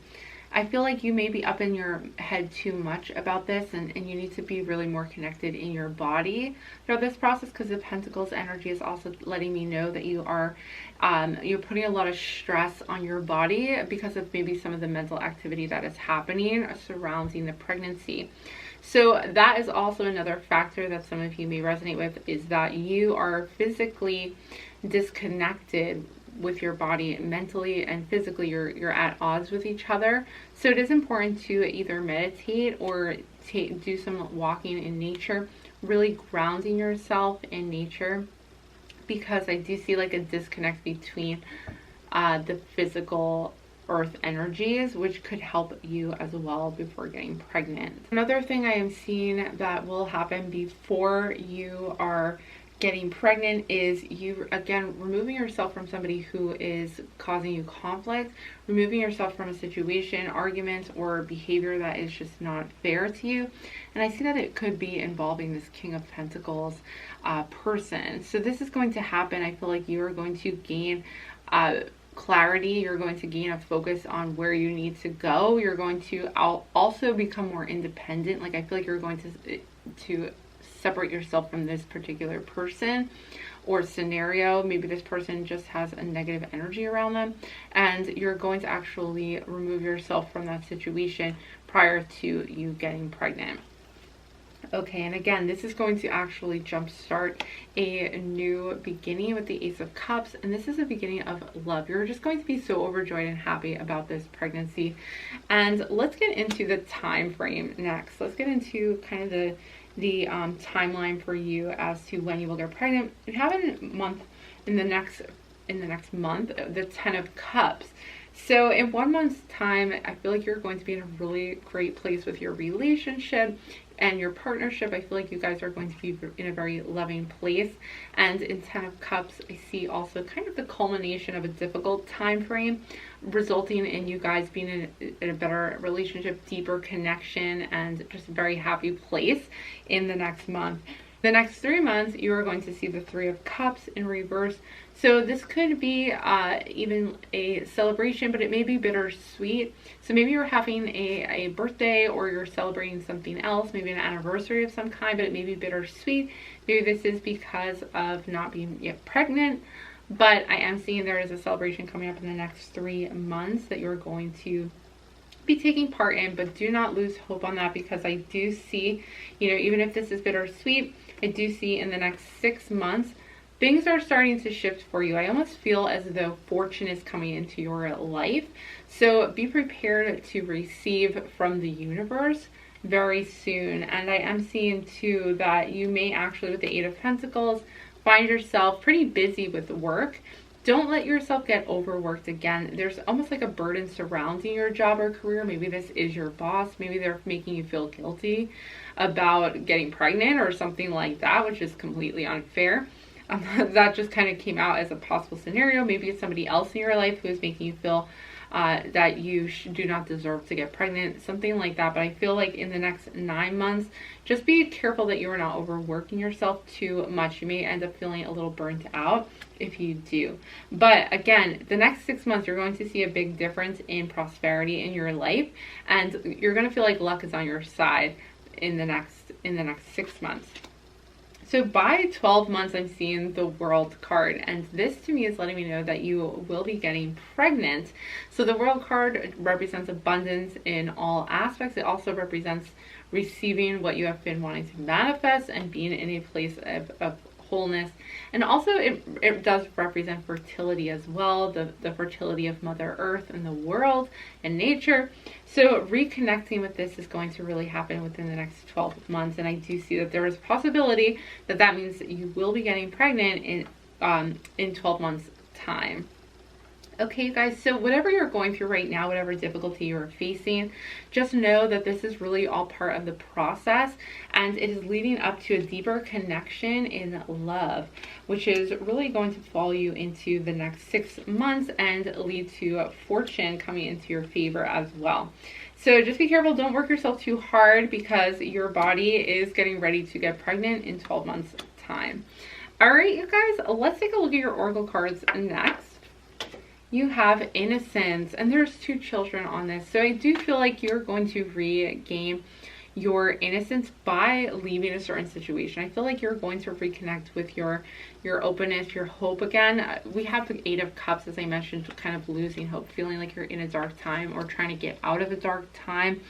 I feel like you may be up in your head too much about this, and you need to be really more connected in your body throughout this process, because the Pentacles energy is also letting me know that you are you're putting a lot of stress on your body because of maybe some of the mental activity that is happening surrounding the pregnancy. So that is also another factor that some of you may resonate with, is that you are physically disconnected with your body. Mentally and physically you're at odds with each other. So it is important to either meditate or do some walking in nature, really grounding yourself in nature, because I do see like a disconnect between the physical earth energies, which could help you as well before getting pregnant. Another thing I am seeing that will happen before you are getting pregnant is you, again, removing yourself from somebody who is causing you conflict, removing yourself from a situation, argument, or behavior that is just not fair to you. And I see that it could be involving this King of Pentacles person. So this is going to happen. I feel like you are going to gain clarity. You're going to gain a focus on where you need to go. You're going to also become more independent. Like, I feel like you're going to separate yourself from this particular person, or scenario. Maybe this person just has a negative energy around them, and you're going to actually remove yourself from that situation prior to you getting pregnant. Okay, and again, this is going to actually jumpstart a new beginning with the Ace of Cups, and this is a beginning of love. You're just going to be so overjoyed and happy about this pregnancy. And let's get into the time frame next. Let's get into kind of the timeline for you as to when you will get pregnant. You have a month in the next month, the 10 of Cups. So in 1 month's time, I feel like you're going to be in a really great place with your relationship and your partnership. I feel like you guys are going to be in a very loving place. And in 10 of Cups, I see also kind of the culmination of a difficult time frame, resulting in you guys being in a better relationship, deeper connection, and just a very happy place in the next month. The next 3 months, you are going to see the 3 of Cups in reverse. So this could be even a celebration, but it may be bittersweet. So maybe you're having a birthday, or you're celebrating something else, maybe an anniversary of some kind, but it may be bittersweet. Maybe this is because of not being yet pregnant, but I am seeing there is a celebration coming up in the next 3 months that you're going to be taking part in. But do not lose hope on that, because I do see, you know, even if this is bittersweet, I do see in the next 6 months things are starting to shift for you. I almost feel as though fortune is coming into your life. So be prepared to receive from the universe very soon. And I am seeing too that you may actually, with the 8 of Pentacles, find yourself pretty busy with work. Don't let yourself get overworked again. There's almost like a burden surrounding your job or career. Maybe this is your boss. Maybe they're making you feel guilty about getting pregnant or something like that, which is completely unfair. That just kind of came out as a possible scenario. Maybe it's somebody else in your life who is making you feel that you do not deserve to get pregnant, something like that. But I feel like in the next 9 months, just be careful that you are not overworking yourself too much. You may end up feeling a little burnt out if you do. But again, the next 6 months, you're going to see a big difference in prosperity in your life, and you're going to feel like luck is on your side in the next 6 months. So by 12 months, I'm seeing the World card, and this to me is letting me know that you will be getting pregnant. So the World card represents abundance in all aspects. It also represents receiving what you have been wanting to manifest and being in a place of wholeness. And also it does represent fertility as well, the fertility of Mother Earth and the world and nature. So reconnecting with this is going to really happen within the next 12 months. And I do see that there is a possibility that that means that you will be getting pregnant in 12 months time. Okay, you guys, so whatever you're going through right now, whatever difficulty you're facing, just know that this is really all part of the process, and it is leading up to a deeper connection in love, which is really going to follow you into the next 6 months and lead to fortune coming into your favor as well. So just be careful. Don't work yourself too hard, because your body is getting ready to get pregnant in 12 months time. All right, you guys, let's take a look at your oracle cards next. You have innocence, and there's 2 children on this. So I do feel like you're going to regain your innocence by leaving a certain situation. I feel like you're going to reconnect with your openness, your hope again. We have the 8 of Cups, as I mentioned, kind of losing hope, feeling like you're in a dark time or trying to get out of a dark time.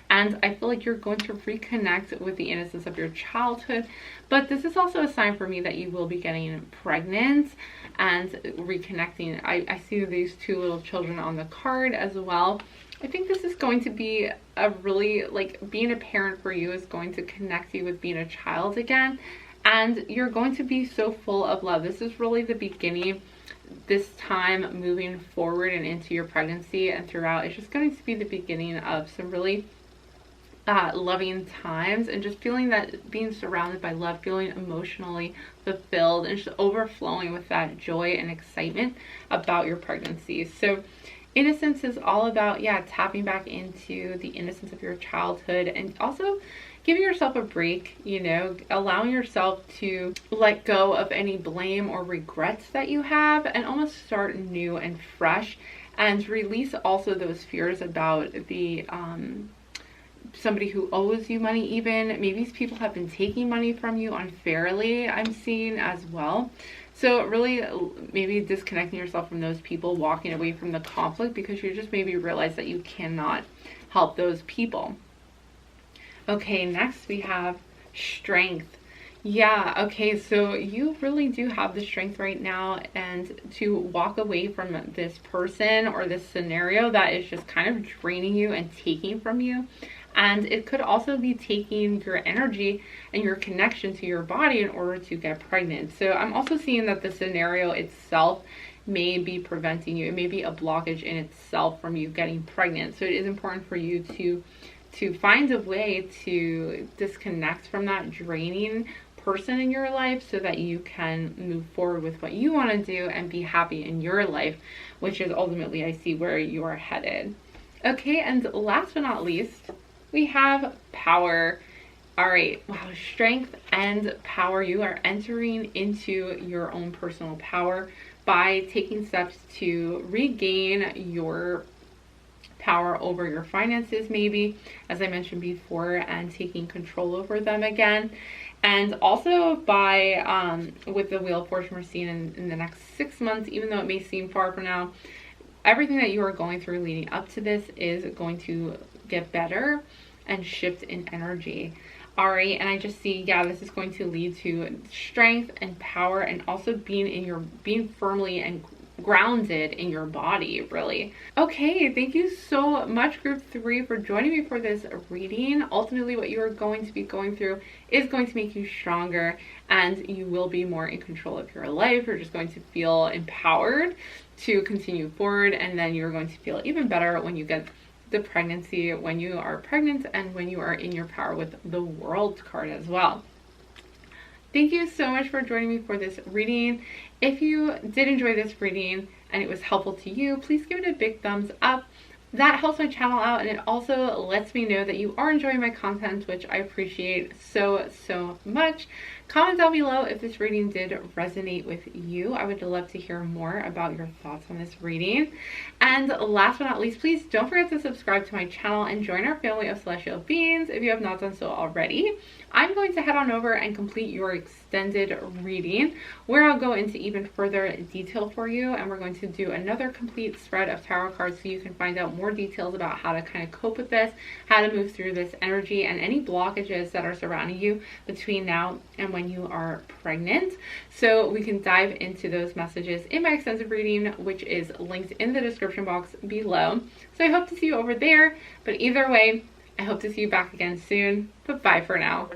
And I feel like you're going to reconnect with the innocence of your childhood. But this is also a sign for me that you will be getting pregnant and reconnecting. I see these 2 little children on the card as well. I think this is going to be a really, like, being a parent for you is going to connect you with being a child again. And you're going to be so full of love. This is really the beginning, this time moving forward and into your pregnancy and throughout. It's just going to be the beginning of some really loving times, and just feeling that, being surrounded by love, feeling emotionally fulfilled, and just overflowing with that joy and excitement about your pregnancy. So innocence is all about, tapping back into the innocence of your childhood, and also giving yourself a break, you know, allowing yourself to let go of any blame or regrets that you have, and almost start new and fresh, and release also those fears about the somebody who owes you money. Even maybe these people have been taking money from you unfairly, I'm seeing as well. So really maybe disconnecting yourself from those people, walking away from the conflict because you just maybe realize that you cannot help those people. Okay, next we have strength. Yeah, okay, so you really do have the strength right now and to walk away from this person or this scenario that is just kind of draining you and taking from you. And it could also be taking your energy and your connection to your body in order to get pregnant. So I'm also seeing that the scenario itself may be preventing you. It may be a blockage in itself from you getting pregnant. So it is important for you to find a way to disconnect from that draining person in your life so that you can move forward with what you want to do and be happy in your life, which is ultimately I see where you are headed. Okay, and last but not least, we have power. All right, wow, strength and power. You are entering into your own personal power by taking steps to regain your power over your finances, maybe, as I mentioned before, and taking control over them again. And also by, with the Wheel of Fortune we're seeing in the next 6 months, even though it may seem far from now, everything that you are going through leading up to this is going to get better and shift in energy. All right, and I just see, yeah, this is going to lead to strength and power and also being firmly and grounded in your body, really. Okay, thank you so much, group 3, for joining me for this reading. Ultimately, what you are going to be going through is going to make you stronger and you will be more in control of your life. You're just going to feel empowered to continue forward, and then you're going to feel even better when you get the pregnancy, when you are pregnant, and when you are in your power with the World card as well. Thank you so much for joining me for this reading. If you did enjoy this reading and it was helpful to you, please give it a big thumbs up. That helps my channel out, and it also lets me know that you are enjoying my content, which I appreciate so much. Comment down below if this reading did resonate with you. I would love to hear more about your thoughts on this reading. And last but not least, please don't forget to subscribe to my channel and join our family of celestial beings if you have not done so already. I'm going to head on over and complete your extended reading, where I'll go into even further detail for you, and we're going to do another complete spread of tarot cards so you can find out more details about how to kind of cope with this, how to move through this energy, and any blockages that are surrounding you between now and when you are pregnant. So we can dive into those messages in my extensive reading, which is linked in the description box below. So I hope to see you over there, but either way, I hope to see you back again soon, but bye for now.